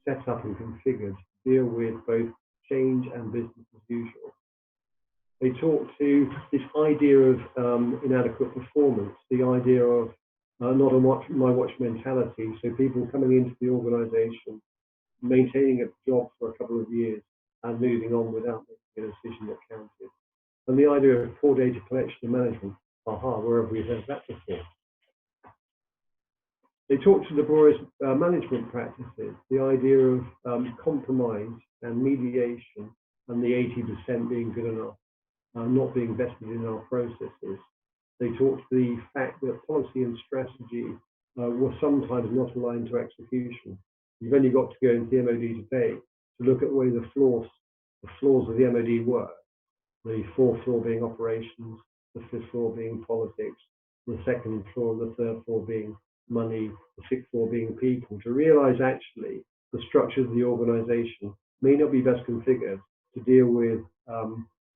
set up and configured to deal with both change and business as usual. They talked to this idea of inadequate performance, the idea of not a my watch mentality, so people coming into the organisation, maintaining a job for a couple of years and moving on without making a decision that counted. And the idea of poor data collection and management, where have we heard that before? They talked to laborious management practices, the idea of compromise and mediation, and the 80% being good enough, not being vested in our processes. They talked to the fact that policy and strategy were sometimes not aligned to execution. You've only got to go into the MOD today to look at the way the flaws of the MOD work. The fourth floor being operations, the fifth floor being politics, the second floor and the third floor being money, the sixth floor being people, to realize actually the structure of the organization may not be best configured to deal with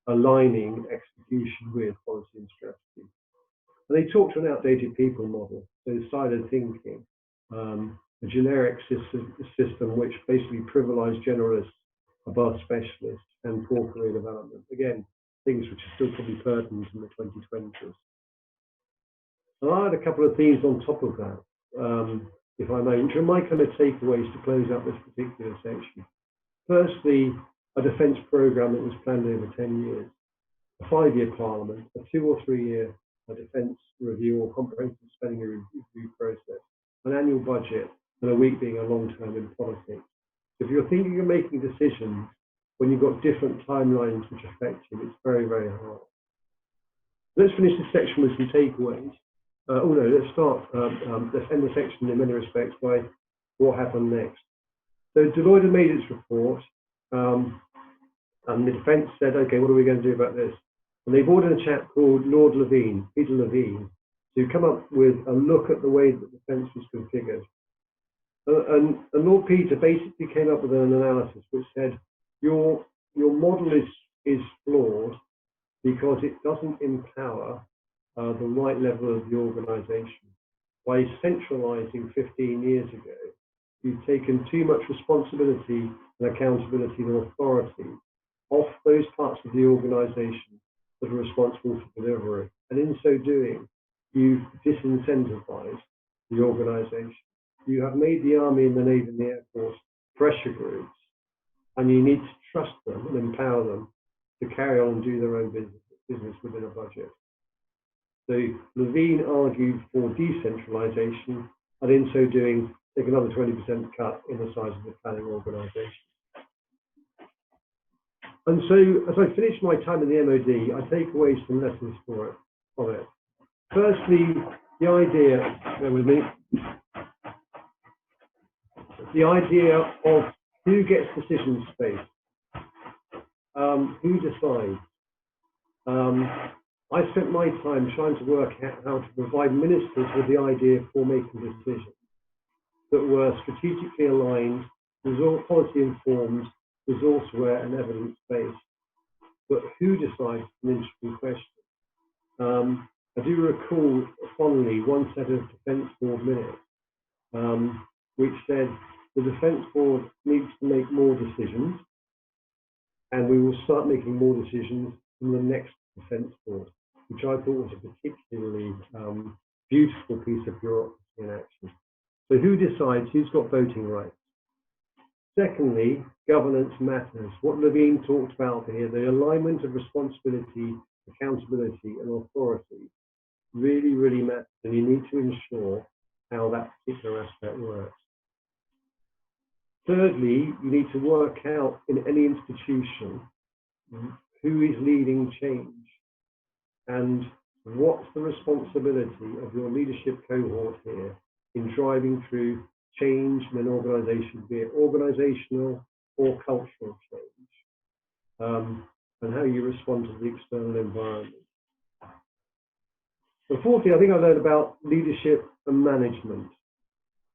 aligning execution with policy and strategy. And they talked to an outdated people model, so siloed thinking, a generic system which basically privileged generalists above specialists and poor career development. Again, things which are still probably pertinent in the 2020s. And I had a couple of themes on top of that, if I may, which are my kind of takeaways to close out this particular section. Firstly, a defence programme that was planned over 10 years, a 5-year parliament, a 2 or 3 year defence review or comprehensive spending review process, an annual budget, and a week being a long term in politics. If you're thinking of making decisions when you've got different timelines which affect you, it's very, very hard. Let's finish this section with some takeaways. Let's end the section in many respects by what happened next. So Deloitte had made its report, and the defence said, okay, what are we going to do about this? And they've ordered a chap called Lord Levine, Peter Levine, to come up with a look at the way that the defence was configured. And Lord Peter basically came up with an analysis which said, your model is flawed because it doesn't empower the right level of the organisation. By centralising 15 years ago, you've taken too much responsibility and accountability and authority off those parts of the organisation that are responsible for delivery. And in so doing, you've disincentivized the organisation. You have made the Army and the Navy and the Air Force pressure groups, and you need to trust them and empower them to carry on and do their own business within a budget. So Levine argued for decentralisation, and in so doing, take another 20% cut in the size of the planning organisation. And so, as I finish my time in the MOD, I take away some lessons from it. Firstly, the idea of who gets decision space, who decides. I spent my time trying to work out how to provide ministers with the idea for making decisions that were strategically aligned, policy informed, resource-aware and evidence-based. But who decides is an interesting question. I do recall fondly one set of Defence Board minutes, which said the Defence Board needs to make more decisions, and we will start making more decisions from the next Defence Board, which I thought was a particularly beautiful piece of bureaucracy in action. So who decides? Who's got voting rights? Secondly, governance matters. What Levine talked about here, the alignment of responsibility, accountability, and authority really, really matters, and you need to ensure how that particular aspect works. Thirdly, you need to work out in any institution who is leading change and what's the responsibility of your leadership cohort here in driving through change in an organisation, be it organisational or cultural change, and how you respond to the external environment. But fourthly, I think I learned about leadership and management.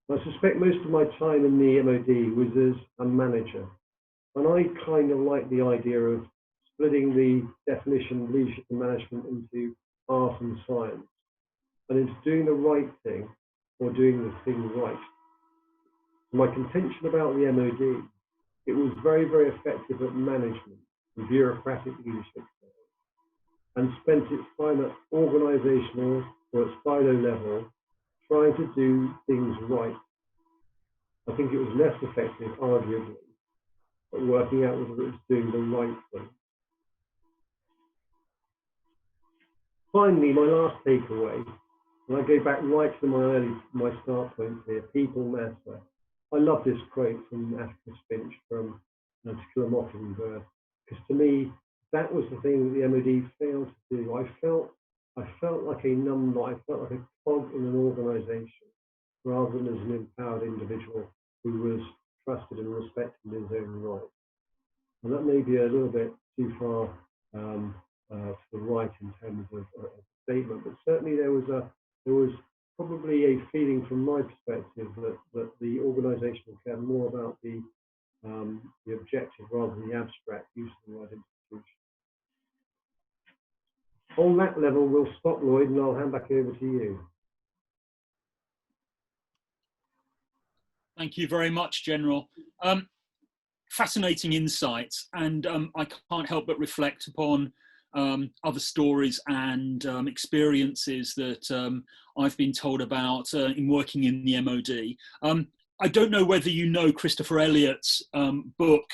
I suspect most of my time in the MOD was as a manager, and I kind of like the idea of splitting the definition of leadership and management into art and science, and into doing the right thing or doing the thing right. My contention about the MOD, it was very, very effective at management and bureaucratic leadership, and spent its time at organisational or at silo level trying to do things right. I think it was less effective, arguably, at working out whether it was doing the right thing. Finally, my last takeaway, and I go back right to my start point here, people matter. I love this quote from Atticus Finch from To Kill a Mockingbird, because to me, that was the thing that the MOD failed to do. I felt like a number, I felt like a cog in an organisation, rather than as an empowered individual who was trusted and respected in his own right. And that may be a little bit too far to the right in terms of a statement, but certainly there was probably a feeling from my perspective that the organisation cared more about the the objective rather than the abstract use of the word institution. On that level, we'll stop, Lloyd, and I'll hand back over to you. Thank you very much, General. Fascinating insights, and I can't help but reflect upon other stories and experiences that I've been told about in working in the MOD. I don't know whether you know Christopher Elliott's book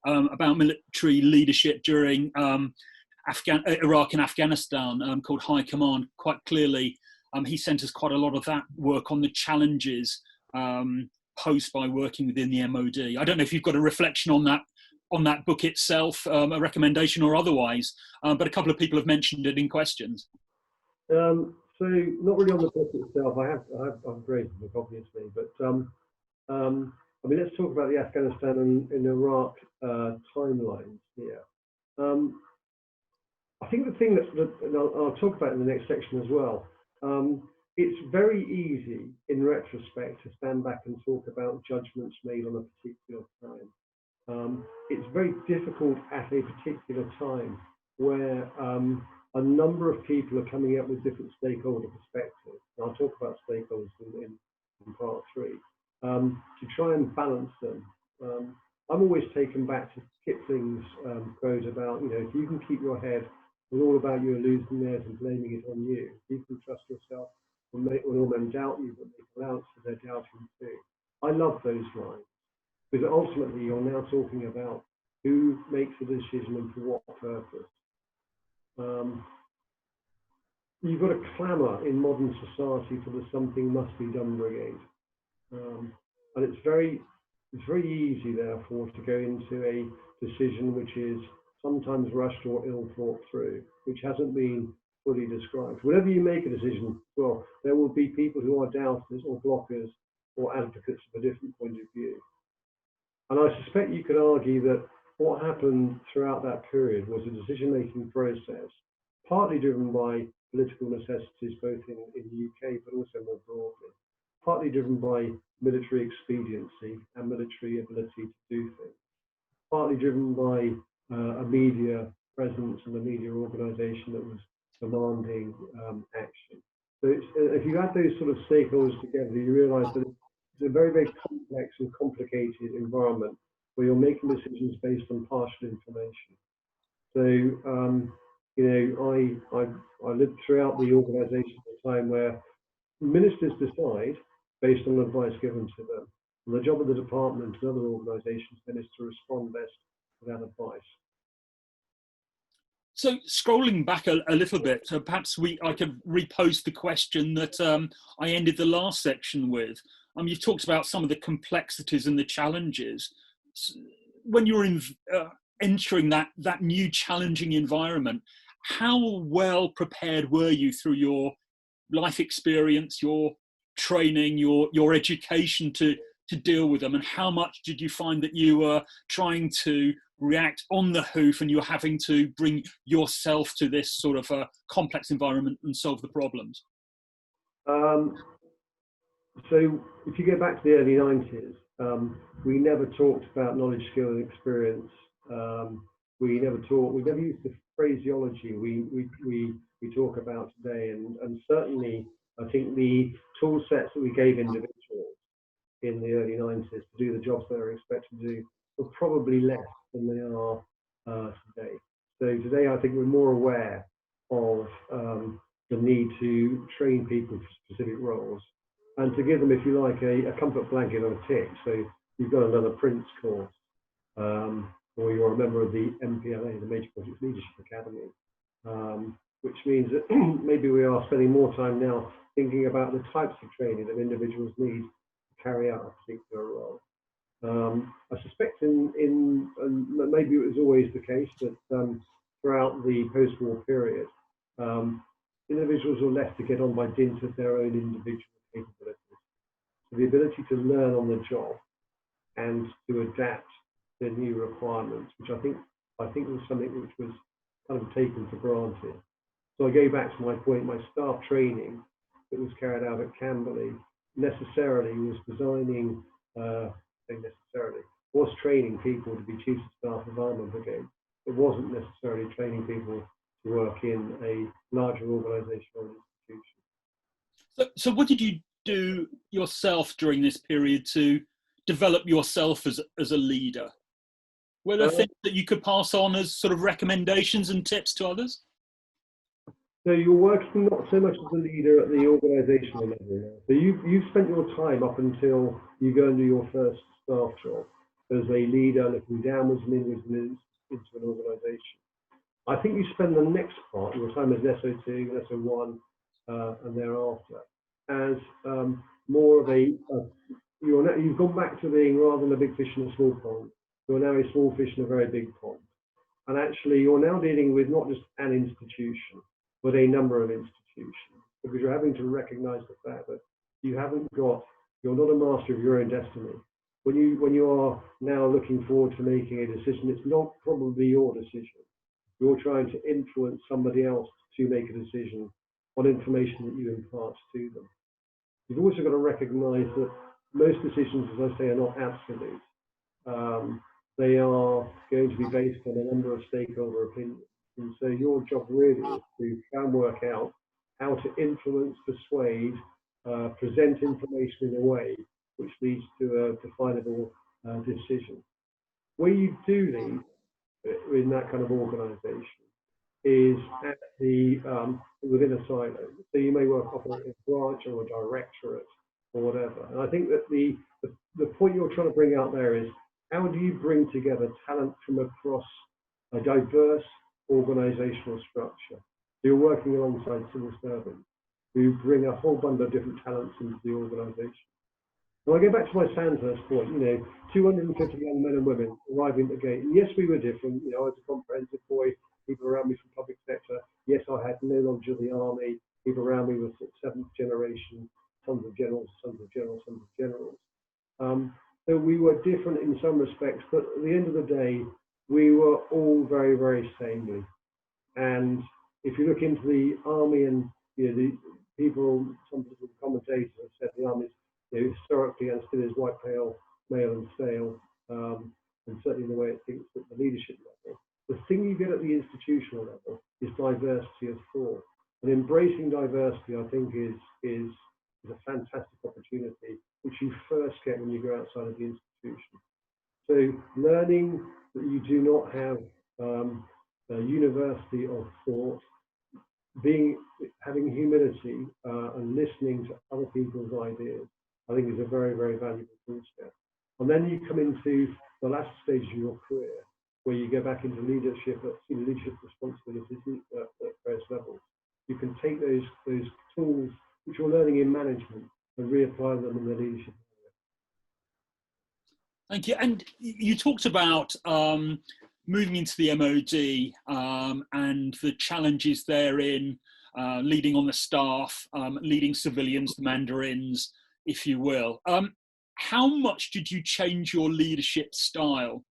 about military leadership during Iraq and Afghanistan called High Command. Quite clearly, he centres quite a lot of that work on the challenges posed by working within the MOD. I don't know if you've got a reflection on that book itself, a recommendation or otherwise, but a couple of people have mentioned it in questions. So not really on the book itself. I've graded the book obviously, but I mean, let's talk about the Afghanistan and Iraq timelines here. I think the thing and I'll talk about in the next section as well. It's very easy in retrospect to stand back and talk about judgments made on a particular time. It's very difficult at a particular time where a number of people are coming up with different stakeholder perspectives. And I'll talk about stakeholders in part 3 to try and balance them. I'm always taken back to Kipling's quote about, if you can keep your head with all about your hallucinations and blaming it on you, you can trust yourself. When all men doubt you, but make allowance for their doubting too. I love those lines because ultimately you're now talking about who makes a decision and for what purpose. You've got a clamour in modern society for the something must be done brigade, and it's very easy therefore to go into a decision which is sometimes rushed or ill thought through, which hasn't been fully described. Whenever you make a decision, well, there will be people who are doubters or blockers or advocates of a different point of view. And I suspect you could argue that what happened throughout that period was a decision-making process, partly driven by political necessities, both in the UK, but also more broadly, partly driven by military expediency and military ability to do things, partly driven by a media presence and a media organisation that was demanding action. So if you add those sort of stakeholders together, you realise that it's a very, very complex and complicated environment where you're making decisions based on partial information. So, I lived throughout the organisation at a time where ministers decide based on advice given to them. And the job of the department and other organisations then is to respond best to that advice. So scrolling back a little bit, perhaps I could repost the question that I ended the last section with. You've talked about some of the complexities and the challenges. When you're entering that new challenging environment, how well prepared were you through your life experience, your training, your education to deal with them? And how much did you find that you were trying to react on the hoof and you're having to bring yourself to this sort of complex environment and solve the problems? So if you go back to the early 90s, we never talked about knowledge, skill and experience. We never used the phraseology we talk about today. And certainly, I think the tool sets that we gave individuals in the early 90s to do the jobs they were expected to do were probably less than they are today. So today, I think we're more aware of the need to train people for specific roles and to give them, if you like, a comfort blanket or a tick. So you've got another Prince course, or you're a member of the MPLA, the Major Project Leadership Academy, which means that maybe we are spending more time now thinking about the types of training that individuals need to carry out a particular role. I suspect and maybe it was always the case that throughout the post-war period, individuals were left to get on by dint of their own individual capabilities. So the ability to learn on the job and to adapt to new requirements, which I think was something which was kind of taken for granted. So I go back to my point, my staff training that was carried out at Camberley necessarily was training people to be chiefs of staff of armour brigade. It wasn't necessarily training people to work in a larger organisation or institution. So what did you do yourself during this period to develop yourself as a leader? Were there things that you could pass on as sort of recommendations and tips to others? So you're working not so much as a leader at the organisational level now. So you've spent your time up until you go and do your first staff job as a leader, looking downwards and inwards and into an organisation. I think you spend the next part, your time as an SO2, SO1, and thereafter, as more of a, you've gone back to being, rather than a big fish in a small pond, you're now a small fish in a very big pond. And actually, you're now dealing with not just an institution, but a number of institutions, because you're having to recognise the fact that you're not a master of your own destiny. When you are now looking forward to making a decision, it's not probably your decision. You're trying to influence somebody else to make a decision on information that you impart to them. You've also got to recognise that most decisions, as I say, are not absolute. They are going to be based on a number of stakeholder opinions. And so your job really is to try and work out how to influence, persuade, present information in a way which leads to a definable decision. Where you do lead in that kind of organisation is at the within a silo. So you may work off a branch or a directorate or whatever. And I think that the point you're trying to bring out there is, how do you bring together talent from across a diverse organisational structure? So you're working alongside civil servants who bring a whole bundle of different talents into the organisation. When I go back to my Sandhurst point, 250 young men and women arriving at the gate. And yes, we were different. I was a comprehensive boy. People around me from public sector. Yes, I had no knowledge of the army. People around me were seventh generation, sons of generals, sons of generals, sons of generals. So we were different in some respects, but at the end of the day, we were all very, very samely. And if you look into the army and the people, some people, commentators have said the army is historically and still is white, pale, male and stale, and certainly the way it thinks at the leadership level. The thing you get at the institutional level is diversity of thought. And embracing diversity, I think, is a fantastic opportunity, which you first get when you go outside of the institution. So learning that you do not have a university of thought, having humility and listening to other people's ideas, I think is a very, very valuable tool set. And then you come into the last stage of your career, where you go back into leadership, senior leadership responsibilities at various levels. You can take those tools which you're learning in management and reapply them in the leadership area. Thank you. And you talked about moving into the MOD and the challenges therein, leading on the staff, leading civilians, the mandarins, if you will. How much did you change your leadership style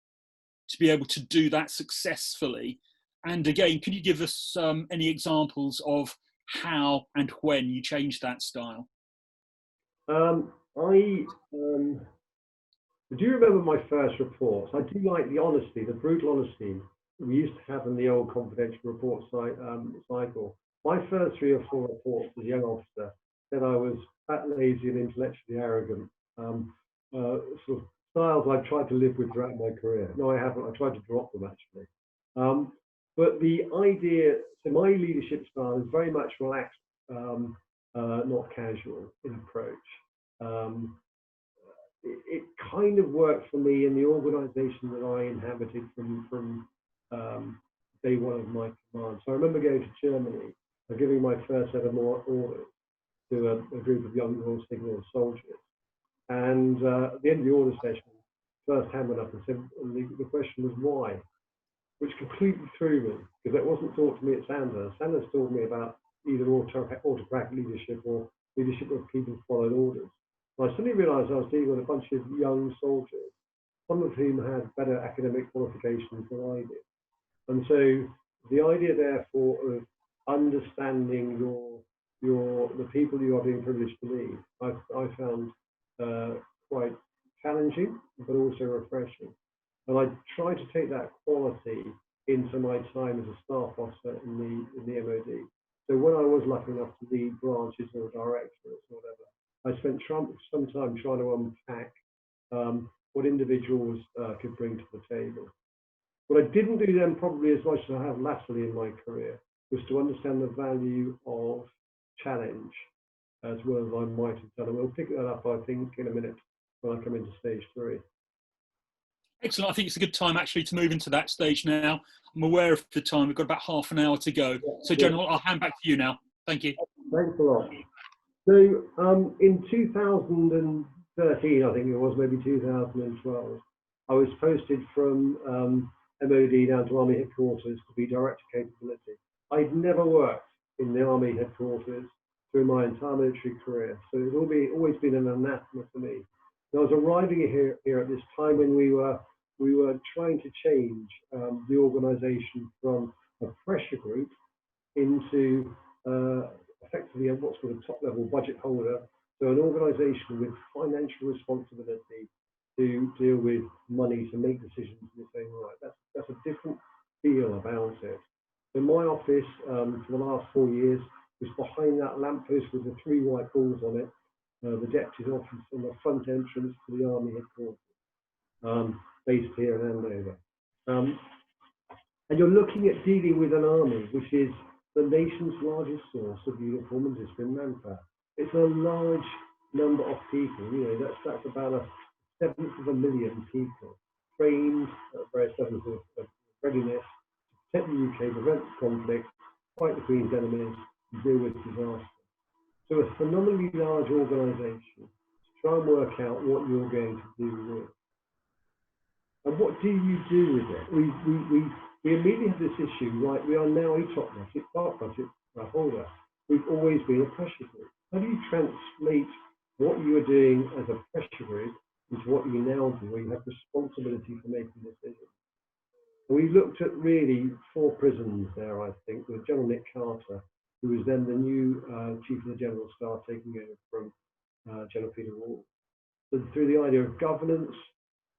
to be able to do that successfully? And again, can you give us any examples of how and when you changed that style? I do remember my first reports. I do like the honesty, the brutal honesty we used to have in the old confidential report cycle. My first 3 or 4 reports as a young officer said I was fat, lazy, and intellectually arrogant. Sort of styles I've tried to live with throughout my career. No, I haven't. I tried to drop them actually. But the idea, so my leadership style is very much relaxed, not casual in approach. It kind of worked for me in the organisation that I inhabited from day one of my command. So I remember going to Germany and giving my first set of orders to a group of young Royal Signal soldiers. And at the end of the order session, first hand went up and said, the question was why? Which completely threw me, because that wasn't taught to me at Sandhurst. Sandhurst taught me about either autocratic leadership or leadership of people who followed orders. And I suddenly realised I was dealing with a bunch of young soldiers, some of whom had better academic qualifications than I did. And so the idea, therefore, of understanding the people you are being privileged to lead, I found quite challenging, but also refreshing. And I try to take that quality into my time as a staff officer in the MOD. So when I was lucky enough to lead branches or directorates or whatever, I spent some time trying to unpack what individuals could bring to the table. What I didn't do then, probably as much as I have latterly in my career, was to understand the value of challenge as well as I might have done. And we'll pick that up, I think, in a minute when I come into stage 3. Excellent. I think it's a good time actually to move into that stage now. I'm aware of the time. We've got about half an hour to go. So, General, I'll hand back to you now. Thank you. Thanks a lot. So, in 2013, I think it was, maybe 2012, I was posted from MOD down to Army headquarters to be Director Capability. I'd never worked in the Army headquarters through my entire military career, so it's always been an anathema for me. And I was arriving here at this time when we were trying to change the organisation from a pressure group into effectively what's called a top-level budget holder, so an organisation with financial responsibility to deal with money, to make decisions in its own right. That's a different feel about it. So my office for the last 4 years was behind that lamppost with the 3 white balls on it, the deputy's office and the front entrance to the Army headquarters, based here in Andover. And you're looking at dealing with an army which is the nation's largest source of uniform and disciplined manpower. It's a large number of people. You know, that's about 1/7 people trained at various levels of readiness to protect the UK, prevent conflict, fight the Queen's enemies, and deal with disaster. So a phenomenally large organisation to try and work out what you're going to do with it. And what do you do with it? We immediately have this issue, right? We are now a top budget holder. We've always been a pressure group. How do you translate what you are doing as a pressure group into what you now do, where you have responsibility for making decisions? And we looked at really 4 prisons there, I think, with General Nick Carter, who was then the new Chief of the General Staff, taking over from General Peter Wall. So through the idea of governance,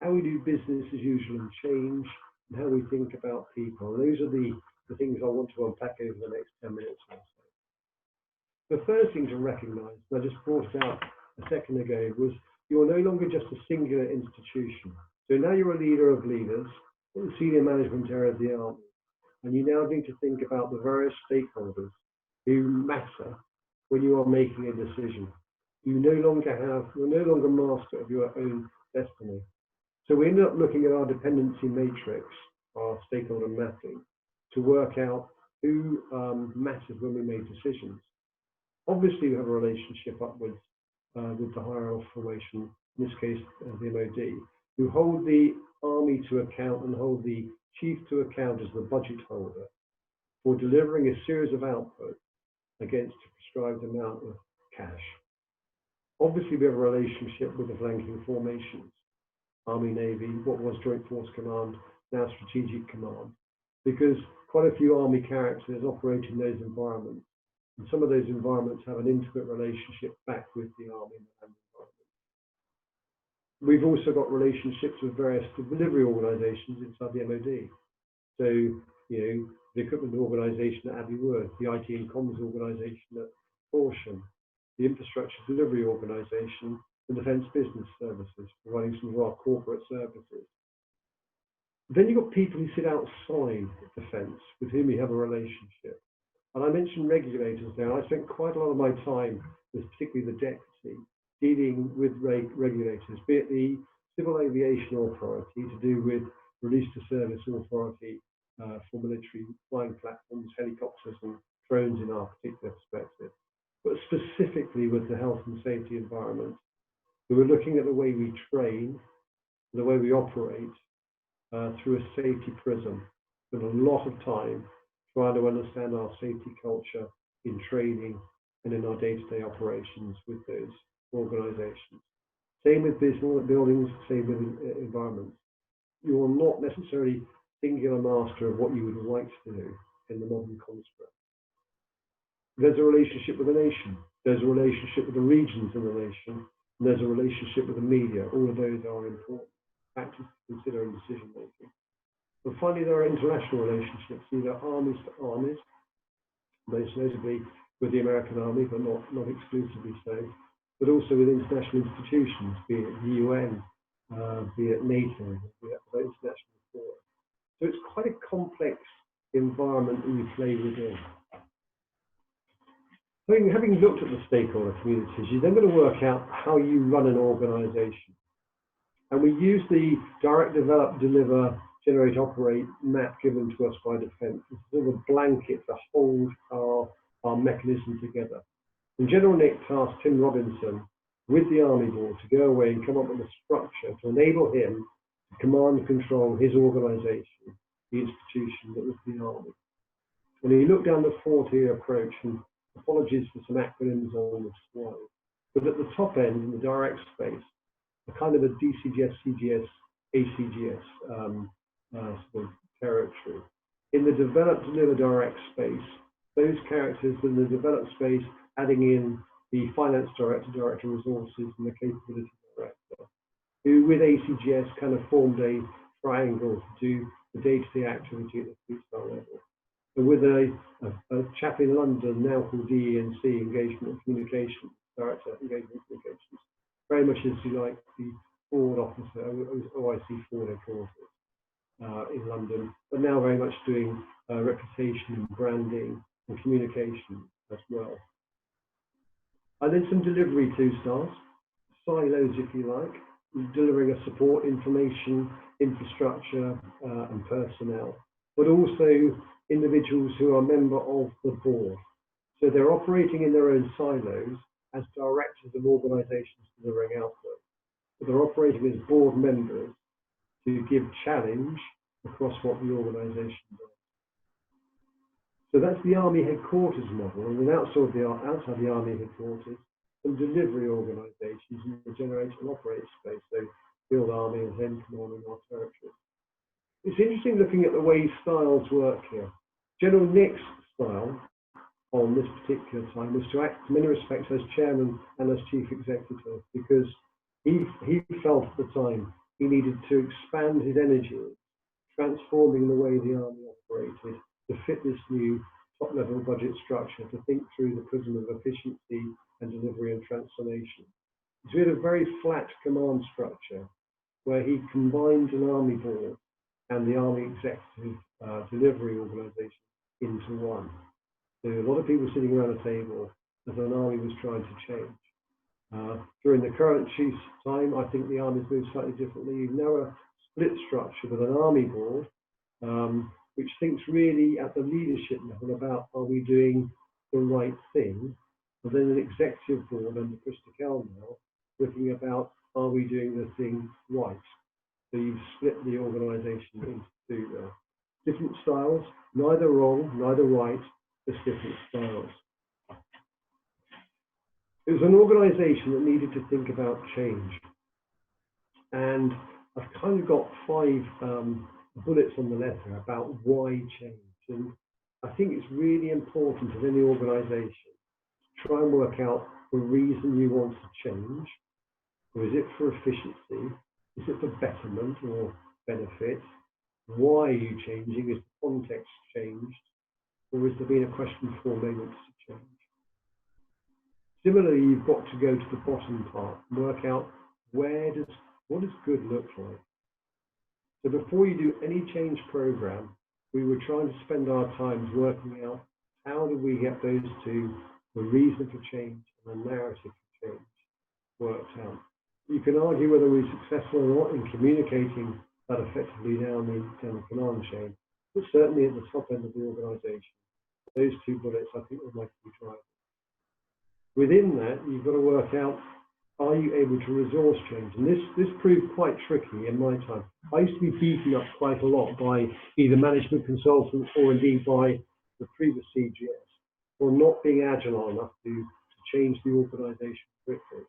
how we do business as usual and change, and how we think about people. And those are the things I want to unpack over the next 10 minutes or so. The first thing to recognise, and I just brought it out a second ago, was you're no longer just a singular institution. So now you're a leader of leaders in the senior management area of the Army, and you now need to think about the various stakeholders who matter when you are making a decision. You're no longer master of your own destiny. So we ended up looking at our dependency matrix, our stakeholder mapping, to work out who matters when we make decisions. Obviously, we have a relationship upwards with the higher off formation, in this case, the MOD, who hold the Army to account and hold the Chief to account as the budget holder for delivering a series of outputs against a prescribed amount of cash. Obviously, we have a relationship with the flanking formations, Army, Navy, what was Joint Force Command, now Strategic Command, because quite a few Army characters operate in those environments. And some of those environments have an intimate relationship back with the Army and the land environment. We've also got relationships with various delivery organisations inside the MOD. So, you know, the equipment organisation at Abbey Wood, the IT and comms organisation at Horsham, the infrastructure delivery organisation, the Defence Business Services, providing some of our corporate services. Then you've got people who sit outside defence with whom you have a relationship. And I mentioned regulators there. I spent quite a lot of my time with particularly the deputy dealing with regulators, be it the Civil Aviation Authority to do with release to service authority for military flying platforms, helicopters and drones in our particular perspective, but specifically with the health and safety environment. We were looking at the way we train, the way we operate through a safety prism, with a lot of time trying to understand our safety culture in training and in our day-to-day operations with those organisations. Same with buildings, same with environments. You are not necessarily singular master of what you would like to do in the modern construct. There's a relationship with the nation. There's a relationship with the regions in the nation. And there's a relationship with the media. All of those are important factors to consider in decision making. But finally, there are international relationships, either armies to armies, most notably with the American Army, but not exclusively so, but also with international institutions, be it the UN, be it NATO, be it international fora. So it's quite a complex environment that you play within. Having looked at the stakeholder communities, you're then going to work out how you run an organization. And we use the direct, develop, deliver, generate, operate map given to us by Defence as sort of a blanket to hold our mechanism together. And General Nick tasked Tim Robinson with the Army Board to go away and come up with a structure to enable him to command and control his organisation, the institution that was the Army. And he looked down the four-tier approach, and apologies for some acronyms on the slide, but at the top end, in the direct space, a kind of a DCGS, CGS, ACGS sort of territory. In the develop, deliver, direct space, those characters in the developed space, adding in the finance director, director of resources, and the capability director, who with ACGS kind of formed a triangle to do the day-to-day activity at the three-star level. And with a chap in London now called DENC, Engagement and Communications, Director Engagement and Communications, very much as you like the Ford officer, OIC Ford headquarters in London, but now very much doing reputation and branding and communication as well. And then some delivery two-stars, silos if you like, delivering a support, information, infrastructure and personnel, but also individuals who are a member of the board. So they're operating in their own silos as directors of organisations delivering output, but they're operating as board members to give challenge across what the organisation does. So that's the Army headquarters model, and then outside the Army headquarters, some delivery organisations in the generate and operate space, so Field Army and Zen Command in our territories. It's interesting looking at the way styles work here. General Nick's style on this particular time was to act in many respects as chairman and as chief executive, because he felt at the time he needed to expand his energies, transforming the way the Army operated to fit this new top-level budget structure, to think through the prism of efficiency and delivery and transformation. So he had a very flat command structure where he combined an Army board and the Army executive delivery organisation into one. So a lot of people sitting around a table as an Army was trying to change. During the current chief's time, I think the Army's moved slightly differently. You now a split structure with an Army board, which thinks really at the leadership level about, are we doing the right thing? And then an executive board under Krista Kell now looking about, are we doing the thing right? So you've split the organisation into two there. Different styles, neither wrong, neither right, just different styles. It was an organisation that needed to think about change. And I've kind of got 5 bullets on the letter about why change. And I think it's really important in any organisation to try and work out the reason you want to change. Or is it for efficiency? Is it for betterment or benefit? Why are you changing? Is the context changed? Or is there been a question for moments to change? Similarly, you've got to go to the bottom part and work out what does good look like? So before you do any change program, we were trying to spend our time working out how do we get those two, the reason for change and the narrative for change, worked out. You can argue whether we're successful or not in communicating that effectively down the command chain, but certainly at the top end of the organisation, those 2 bullets I think would like to be driving. Within that, you've got to work out, are you able to resource change? And this proved quite tricky in my time. I used to be beaten up quite a lot by either management consultants or indeed by the previous CGS for not being agile enough to change the organisation quickly.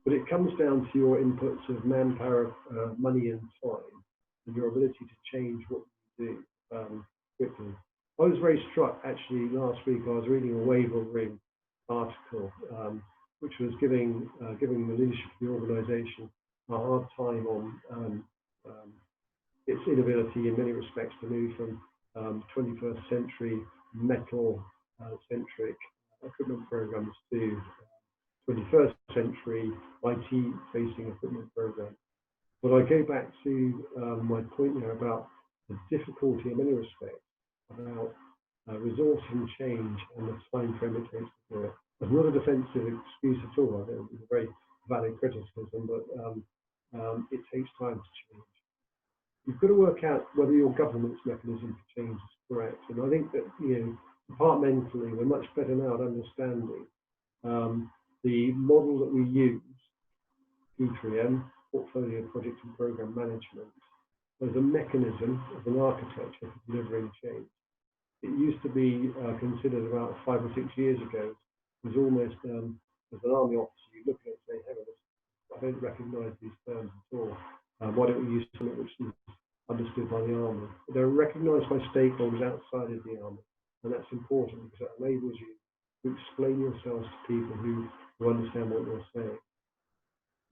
But it comes down to your inputs of manpower, money and time, and your ability to change what you do quickly. I was very struck actually last week. I was reading a Waiver Ring article, which was giving the leadership of the organisation a hard time on inability in many respects to move from 21st century metal centric equipment programs to 21st century IT facing equipment programs. But I go back to my point there about the difficulty in many respects about resourcing change and the time frame it takes to do it. It's not a defensive excuse at all. I think it's a very valid criticism, but it takes time to change. You've got to work out whether your government's mechanism for change is correct. And I think that, departmentally, we're much better now at understanding the model that we use, P3M, Portfolio Project and Program Management, as a mechanism, as an architecture for delivering change. It used to be considered about 5 or 6 years ago, was almost as an army officer, you look at it and say, hang on, I don't recognise these terms at all. Why don't we use something which is understood by the army? They're recognised by stakeholders outside of the army, and that's important because it enables you to explain yourselves to people who understand what you're saying.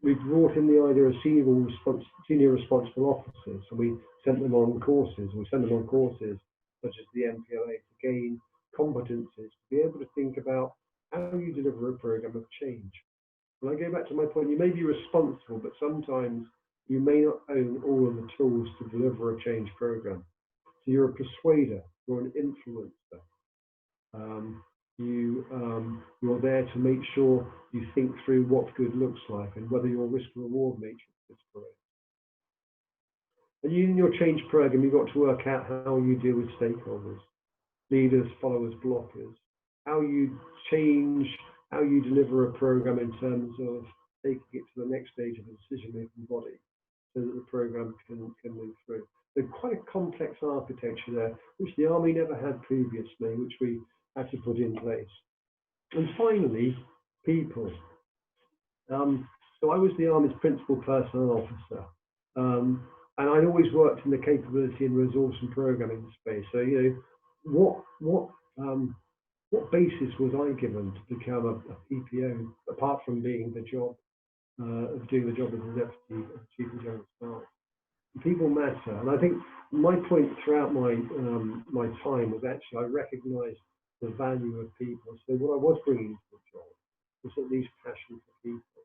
We've brought in the idea of senior responsible officers, so we sent them on courses. We send them on courses such as the MPLA to gain competences to be able to think about how you deliver a program of change. And I go back to my point, you may be responsible, but sometimes you may not own all of the tools to deliver a change program. So you're a persuader, you're an influencer. You're there to make sure you think through what good looks like and whether your risk-reward matrix is correct. And in your change program, you've got to work out how you deal with stakeholders, leaders, followers, blockers, how you change, how you deliver a program in terms of taking it to the next stage of the decision-making body so that the program can move through. So quite a complex architecture there, which the Army never had previously, which we had to put in place. And finally, people. So I was the Army's principal personnel officer, and I'd always worked in the capability and resource and programming space. So what basis was I given to become a PPO, apart from being the job of doing the job as the Deputy Chief of General Staff? People matter, and I think my point throughout my my time was actually I recognised the value of people. So what I was bringing to the job was at least passion for people.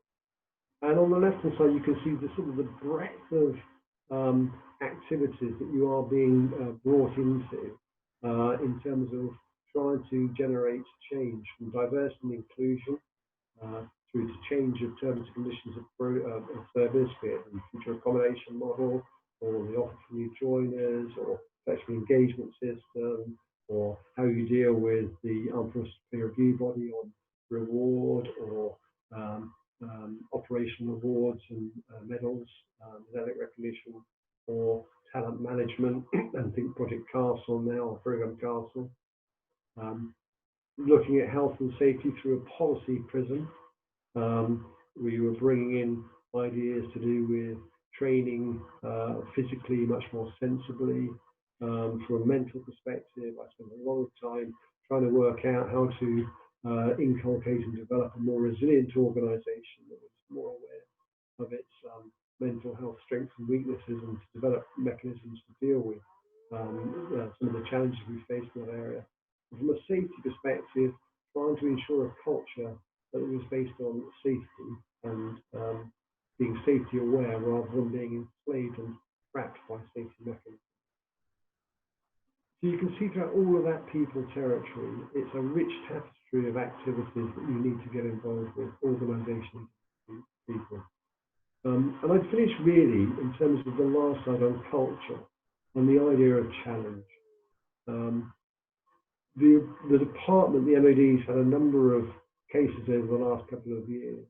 And on the left-hand side, you can see the sort of the breadth of activities that you are being brought into in terms of trying to generate change from diversity and inclusion through to change of terms and conditions of service, be it the future accommodation model, or the offer for new joiners, or flexible engagement system, or how you deal with the Armed Forces Peer Review Body on reward, or operational awards and medals, medallic recognition, or talent management, and think Project Castle now, or Program Castle. Looking at health and safety through a policy prism. We were bringing in ideas to do with training physically much more sensibly. From a mental perspective, I spent a lot of time trying to work out how to inculcate and develop a more resilient organisation that was more aware of its mental health strengths and weaknesses, and to develop mechanisms to deal with some of the challenges we face in that area. And from a safety perspective, trying to ensure a culture that was based on safety and being safety aware rather than being enslaved and trapped by safety mechanisms. So you can see throughout all of that people territory, it's a rich tapestry of activities that you need to get involved with, organisations, people. And I'd finish really in terms of the last slide on culture and the idea of challenge. The department, the MOD's had a number of cases over the last couple of years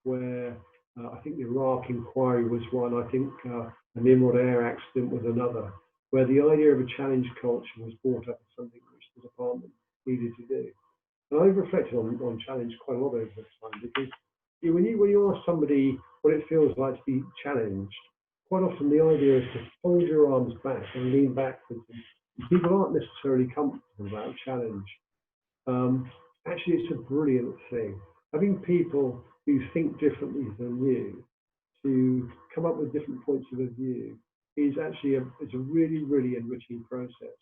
where I think the Iraq inquiry was one, I think a Nimrod air accident was another, where the idea of a challenge culture was brought up as something which the department needed to do. And I've reflected on challenge quite a lot over time, because when you ask somebody what it feels like to be challenged, quite often the idea is to fold your arms back and lean backwards. And people aren't necessarily comfortable about a challenge. Actually, it's a brilliant thing. Having people who think differently than you, to come up with different points of view, is actually it's a really, really enriching process.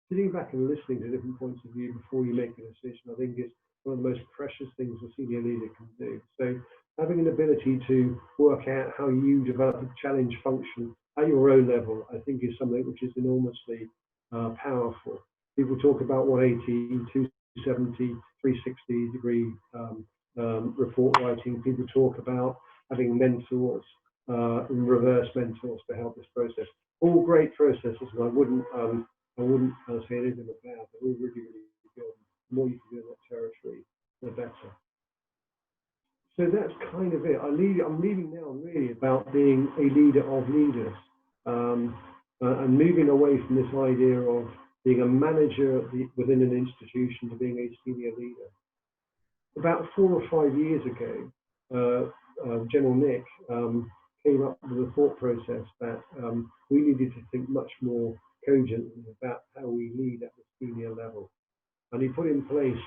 Sitting back and listening to different points of view before you make a decision, I think is one of the most precious things a senior leader can do. So having an ability to work out how you develop a challenge function at your own level, I think is something which is enormously powerful. People talk about 180, 270, 360 degree report writing. People talk about having mentors and reverse mentors to help this process. All great processes, and I wouldn't say anything about. They're all really, really good. The more you can do in that territory, the better. So that's kind of it. I'm leaving now really about being a leader of leaders and moving away from this idea of being a manager within an institution to being a senior leader. About 4 or 5 years ago, General Nick came up with a thought process that we needed to think much more cogently about how we lead at the senior level. And he put in place,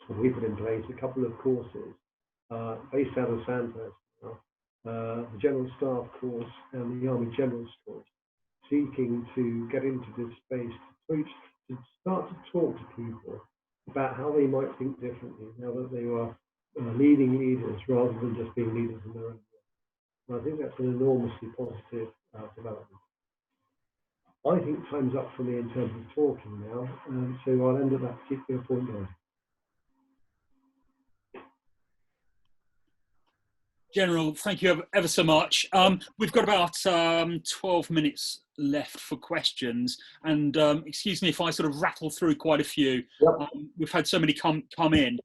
or we put in place, a couple of courses based out of Sandhurst, the General Staff course and the Army General's course, seeking to get into this space to start to talk to people about how they might think differently now that they are leading leaders rather than just being leaders in their own way. And I think that's an enormously positive development. I think time's up for me in terms of talking now, so I'll end at that particular point there. General, thank you ever so much. We've got about 12 minutes left for questions, and excuse me if I sort of rattle through quite a few. Yep. We've had so many come in.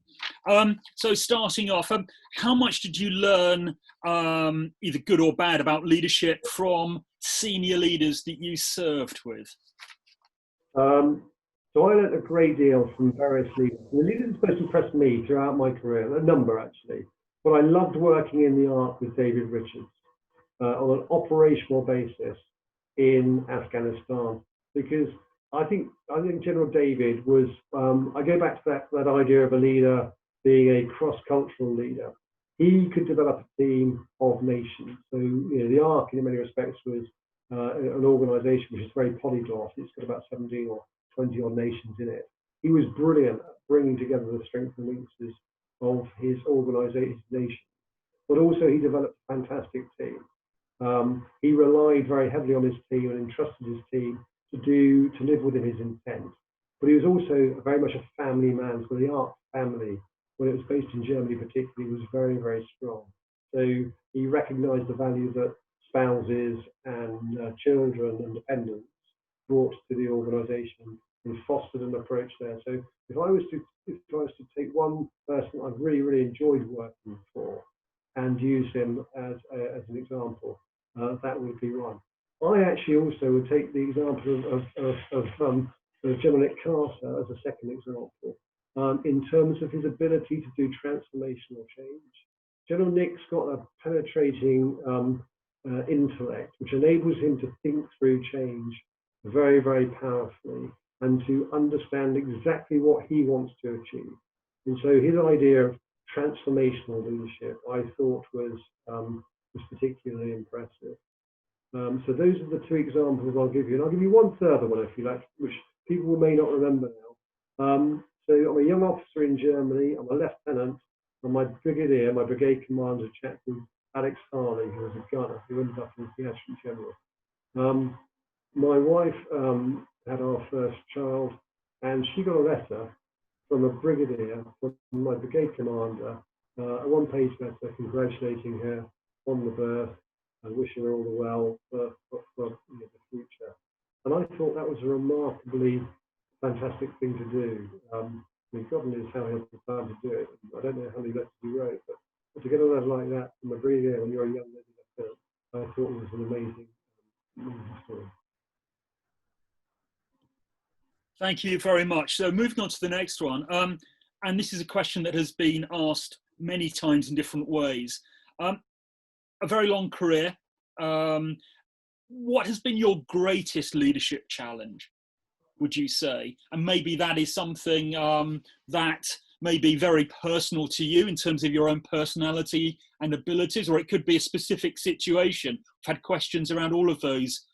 So starting off, how much did you learn, either good or bad, about leadership from senior leaders that you served with? So I learned a great deal from various leaders. The leaders supposed to impress me throughout my career, a number actually. But I loved working in the Ark with David Richards on an operational basis in Afghanistan, because I think General David was, I go back to that idea of a leader being a cross-cultural leader. He could develop a team of nations. So the Ark in many respects was an organization which is very polyglot. It's got about 17 or 20 odd nations in it. He was brilliant at bringing together the strengths and weaknesses of his organization, but also he developed a fantastic team. He relied very heavily on his team and entrusted his team to live within his intent. But he was also very much a family man. So the Ark family, when it was based in Germany particularly, was very, very strong. So he recognized the value that spouses and children and dependents brought to the organization and fostered an approach there. So if I was to take one person I've really, really enjoyed working for and use him as an example, that would be one. I actually also would take the example of General Nick Carter as a second example, in terms of his ability to do transformational change. General Nick's got a penetrating intellect, which enables him to think through change very, very powerfully and to understand exactly what he wants to achieve. And so his idea of transformational leadership, I thought was particularly impressive. So those are the two examples I'll give you. And I'll give you one further one, if you like, which people may not remember now. So I'm a young officer in Germany. I'm a lieutenant, and my brigadier, my brigade commander, a chap called Alex Harley, who was a gunner, who ended up in the Adjutant General. My wife had our first child, and she got a letter from a brigadier, from my brigade commander, a one-page letter congratulating her on the birth and wishing her all the well for the future. And I thought that was a remarkably fantastic thing to do. I mean, God knows how he had the time to do it. I don't know how many letters he wrote, but to get a letter like that from a brigadier when you're a young lady, I thought it was an amazing story. Thank you very much. So moving on to the next one, and this is a question that has been asked many times in different ways. A very long career. What has been your greatest leadership challenge, would you say? And maybe that is something that may be very personal to you in terms of your own personality and abilities, or it could be a specific situation. I've had questions around all of those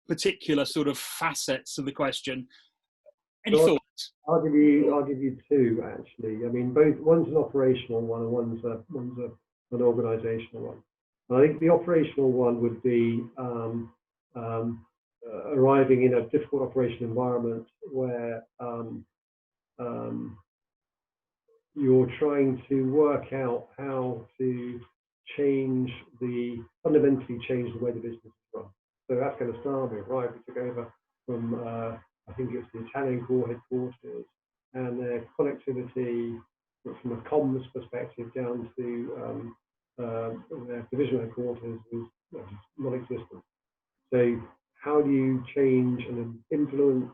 particular sort of facets of the question. Any So thoughts? I'll give you two actually. I mean, both one's an operational one and one's an organisational one. And I think the operational one would be arriving in a difficult operation environment where you're trying to work out how to fundamentally change the way the business is run. So Afghanistan, right, we took over from I think it's the Italian Corps headquarters, and their connectivity from a comms perspective down to their divisional headquarters was non-existent. So how do you change and influence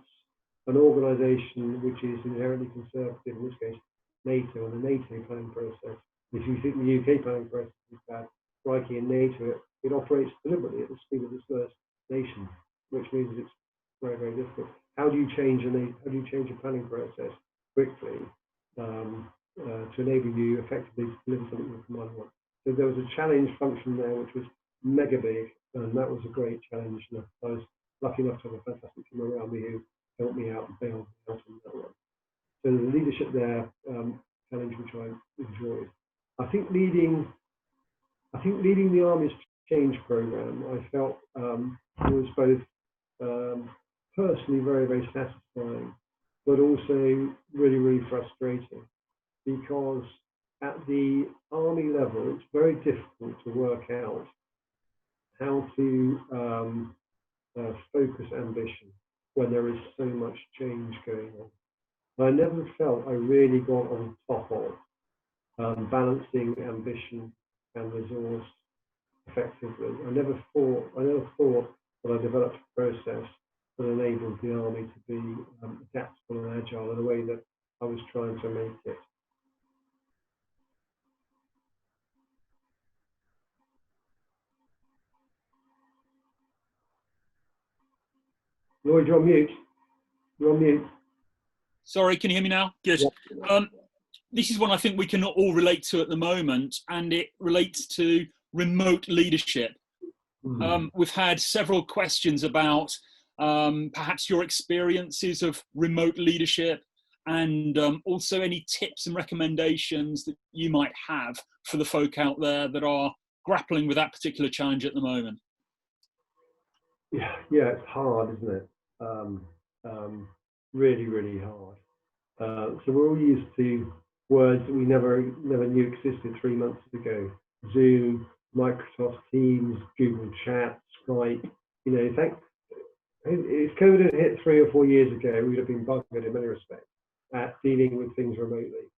an organisation which is inherently conservative, in this case NATO, and the NATO planning process? If you think the UK planning process is bad, Crikey in NATO, it operates deliberately at the speed of the first nation, which means it's very, very difficult. How do you change a planning process quickly to enable you effectively to deliver something with command one? So there was a challenge function there which was mega big, and that was a great challenge. And I was lucky enough to have a fantastic team around me who helped me out and bailed me out on that one. So the leadership there, challenge which I enjoyed. I think leading the Army's change program, I felt was both personally very, very satisfying, but also really, really frustrating, because at the Army level, it's very difficult to work out how to focus ambition when there is so much change going on. I never felt I really got on top of balancing ambition and resource effectively. I never thought that I developed a process that enabled the Army to be adaptable and agile in the way that I was trying to make it. Lloyd, you're on mute. You're on mute. Sorry, can you hear me now? Good. Yeah. This is one I think we can all relate to at the moment, and it relates to remote leadership. We've had several questions about perhaps your experiences of remote leadership, and also any tips and recommendations that you might have for the folk out there that are grappling with that particular challenge at the moment. Yeah, it's hard, isn't it? Really, really hard. So we're all used to words that we never knew existed 3 months ago: Zoom, Microsoft Teams, Google Chat, Skype. You know, in fact, if COVID had hit 3 or 4 years ago, we'd have been buggered in many respects at dealing with things remotely.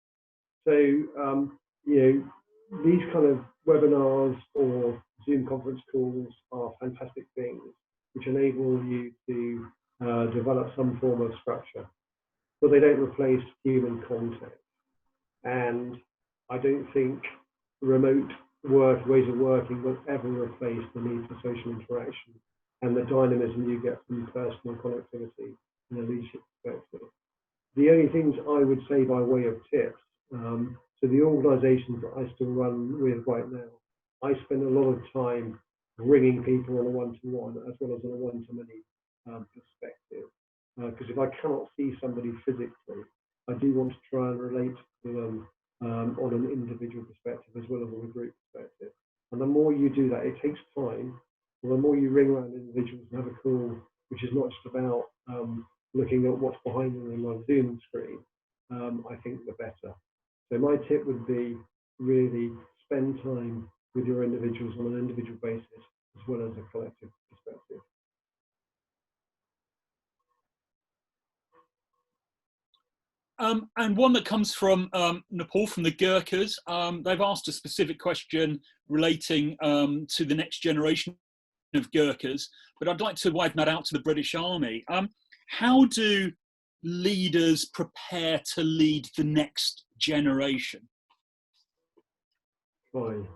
So, you know, these kind of webinars or Zoom conference calls are fantastic things which enable you to develop some form of structure, but they don't replace human contact. And I don't think remote ways of working will ever replace the need for social interaction and the dynamism you get from personal connectivity in a leadership perspective. The only things I would say by way of tips, to the organisations that I still run with right now, I spend a lot of time bringing people on a one-to-one as well as on a one-to-many perspective. Because if I cannot see somebody physically, I do want to try and relate to them on an individual perspective as well as on a group perspective. And the more you do that, it takes time. And the more you ring around individuals and have a call, which is not just about looking at what's behind them on a Zoom screen, I think the better. So my tip would be really spend time with your individuals on an individual basis as well as a collective perspective. And one that comes from Nepal, from the Gurkhas. They've asked a specific question relating to the next generation of Gurkhas, but I'd like to widen that out to the British Army. How do leaders prepare to lead the next generation? Fine.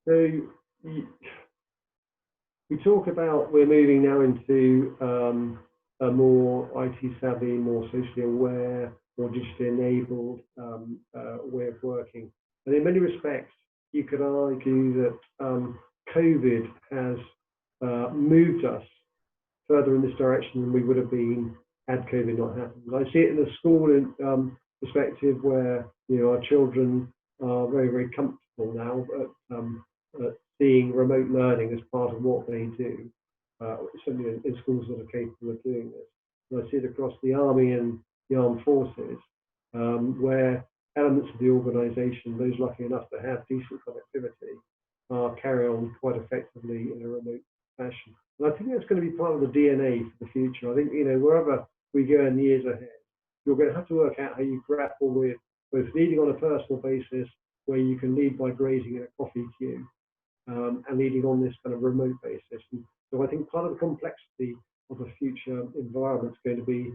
So we talk about we're moving now into a more IT savvy, more socially aware, more digitally enabled way of working. And in many respects, you could argue that COVID has moved us further in this direction than we would have been had COVID not happened. I see it in the school perspective where our children are very, very comfortable now at seeing remote learning as part of what they do. Certainly in schools that are capable of doing this. And I see it across the army and the armed forces, where elements of the organisation, those lucky enough to have decent connectivity, carry on quite effectively in a remote fashion. And I think that's going to be part of the DNA for the future. I think wherever we go in the years ahead, you're going to have to work out how you grapple with both leading on a personal basis, where you can lead by grazing in a coffee queue, and leading on this kind of remote basis. And so I think part of the complexity of a future environment is going to be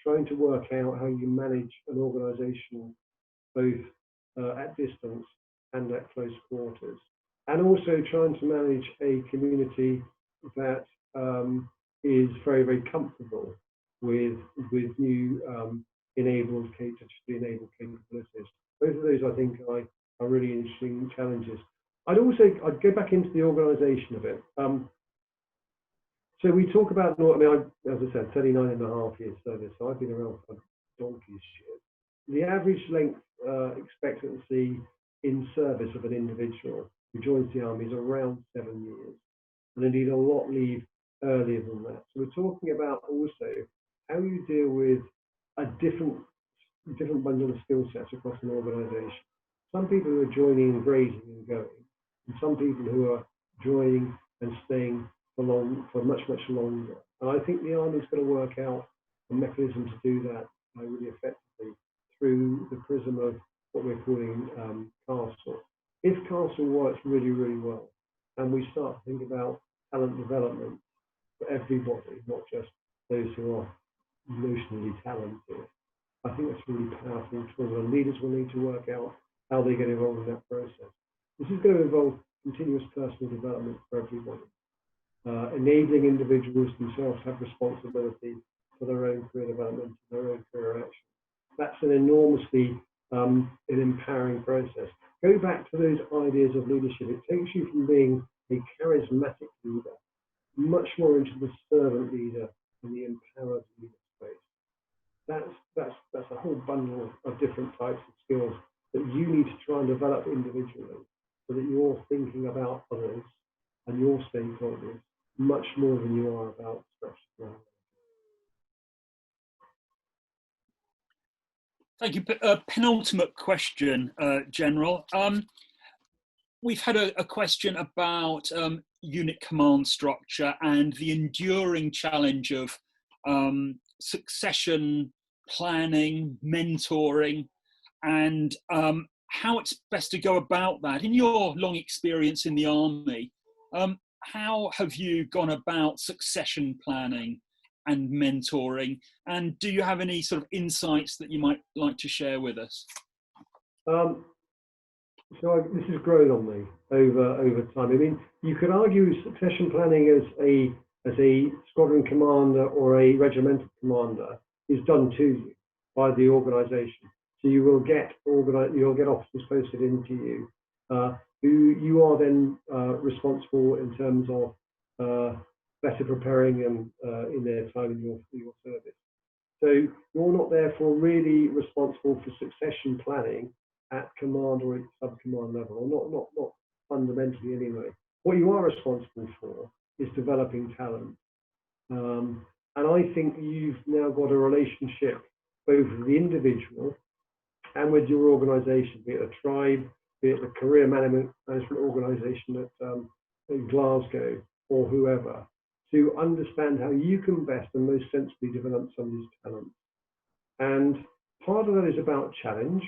trying to work out how you manage an organisation both at distance and at close quarters, and also trying to manage a community that is very, very comfortable with new digitally enabled capabilities. Both of those, I think, are really interesting challenges. I'd go back into the organisation of it. So we talk about, as I said, 39.5 years service, so I've been around for donkey's years. The average length expectancy in service of an individual who joins the army is around 7 years, and indeed a lot leave earlier than that. So we're talking about also how you deal with a different bundle of skill sets across an organisation. Some people who are joining, grazing and going, and some people who are joining and staying for much, much longer. And I think the Army is going to work out a mechanism to do that really effectively through the prism of what we're calling Castle. If Castle works really, really well, and we start to think about talent development for everybody, not just those who are emotionally talented, I think that's really powerful tool, and leaders will need to work out how they get involved in that process. This is going to involve continuous personal development for everybody, enabling individuals themselves to have responsibility for their own career development, their own career action. That's an enormously an empowering process. Go back to those ideas of leadership. It takes you from being a charismatic leader much more into the servant leader and the empowered leader space. That's a whole bundle of different types of skills that you need to try and develop individually, so that you're thinking about others and your stakeholders much more than you are about strategy. Thank you. Penultimate question, General. We've had a question about unit command structure and the enduring challenge of succession planning, mentoring, and how it's best to go about that. In your long experience in the Army, how have you gone about succession planning and mentoring, and do you have any sort of insights that you might like to share with us? This has grown on me over time. I mean, you could argue succession planning as a squadron commander or a regimental commander is done to you by the organisation. So you will get officers posted into you who you are then responsible in terms of better preparing them in their time in your service. So you're not therefore really responsible for succession planning at command or at sub-command level, or not fundamentally anyway. What you are responsible for is developing talent. And I think you've now got a relationship both with the individual and with your organisation, be it a tribe, be it the career management organisation at Glasgow or whoever, to understand how you can best and most sensibly develop somebody's talent. And part of that is about challenge.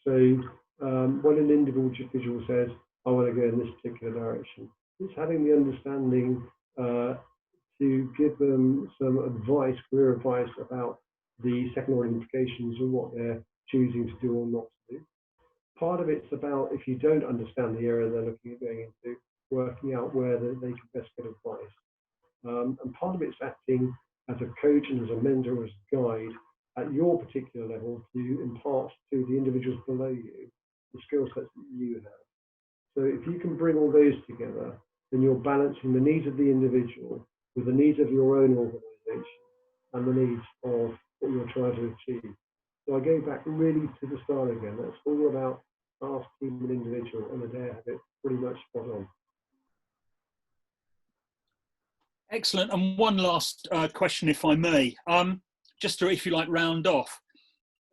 So when an individual says, I want to go in this particular direction, it's having the understanding to give them some advice, career advice about the second order implications of what they're choosing to do or not to do. Part of it's about, if you don't understand the area they're looking at going into, working out where they can best get advice. And part of it's acting as a coach and as a mentor, as a guide at your particular level to impart to the individuals below you the skill sets that you have. So if you can bring all those together, then you're balancing the needs of the individual with the needs of your own organisation and the needs of what you're trying to achieve. So I go back really to the start again. That's all about task, team, and individual, and Adair have it pretty much spot on. Excellent. And one last question, if I may, just to, if you like, round off.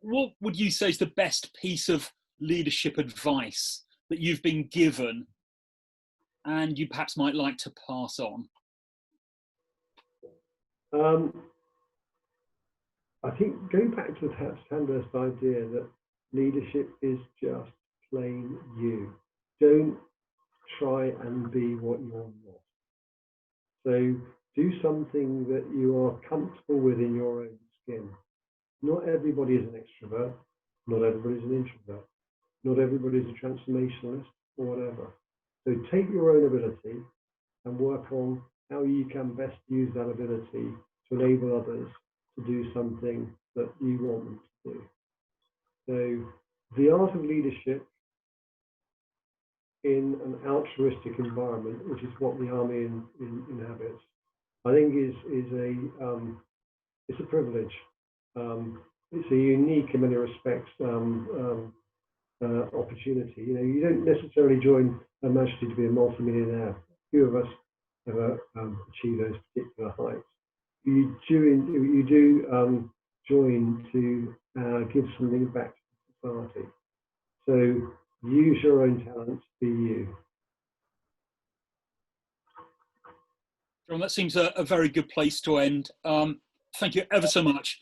What would you say is the best piece of leadership advice that you've been given and you perhaps might like to pass on? I think going back to Sandhurst's idea that leadership is just plain you. Don't try and be what you're not. So do something that you are comfortable with in your own skin. Not everybody is an extrovert. Not everybody is an introvert. Not everybody is a transformationalist or whatever. So take your own ability and work on how you can best use that ability to enable others to do something that you want them to do. So the art of leadership in an altruistic environment, which is what the army inhabits, I think it's a privilege. It's a unique, in many respects, opportunity. You know, you don't necessarily join a Majesty to be a multi-millionaire. Few of us ever achieve those particular heights. You do join to give something back to society. So use your own talents, be you. John, that seems a very good place to end. Thank you ever so much.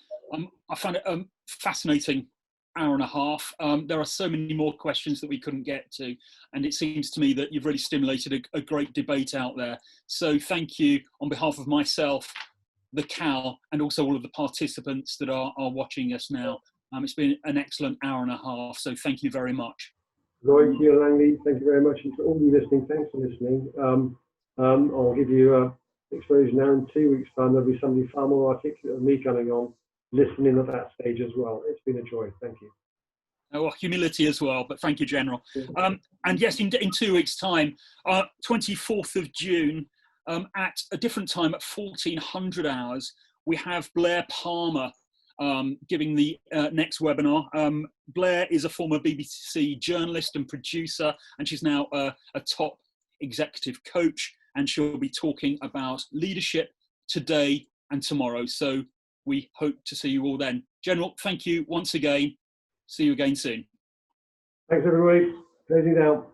I found it a fascinating hour and a half. There are so many more questions that we couldn't get to, and it seems to me that you've really stimulated a great debate out there. So thank you on behalf of myself, the CAL, and also all of the participants that are watching us now. It's been an excellent hour and a half, so thank you very much. Roy, Keir Langley, thank you very much. And to all you listening, thanks for listening. I'll give you exposure now. In 2 weeks' time, there'll be somebody far more articulate than me coming on, listening at that stage as well. It's been a joy. Thank you. Oh, humility as well, but thank you, General. And yes, in 2 weeks' time, 24th of June, at a different time at 1400 hours, we have Blair Palmer giving the next webinar. Blair is a former BBC journalist and producer, and she's now a top executive coach, and she'll be talking about leadership today and tomorrow. So we hope to see you all then. General, thank you once again. See you again soon. Thanks, everybody. Closing down.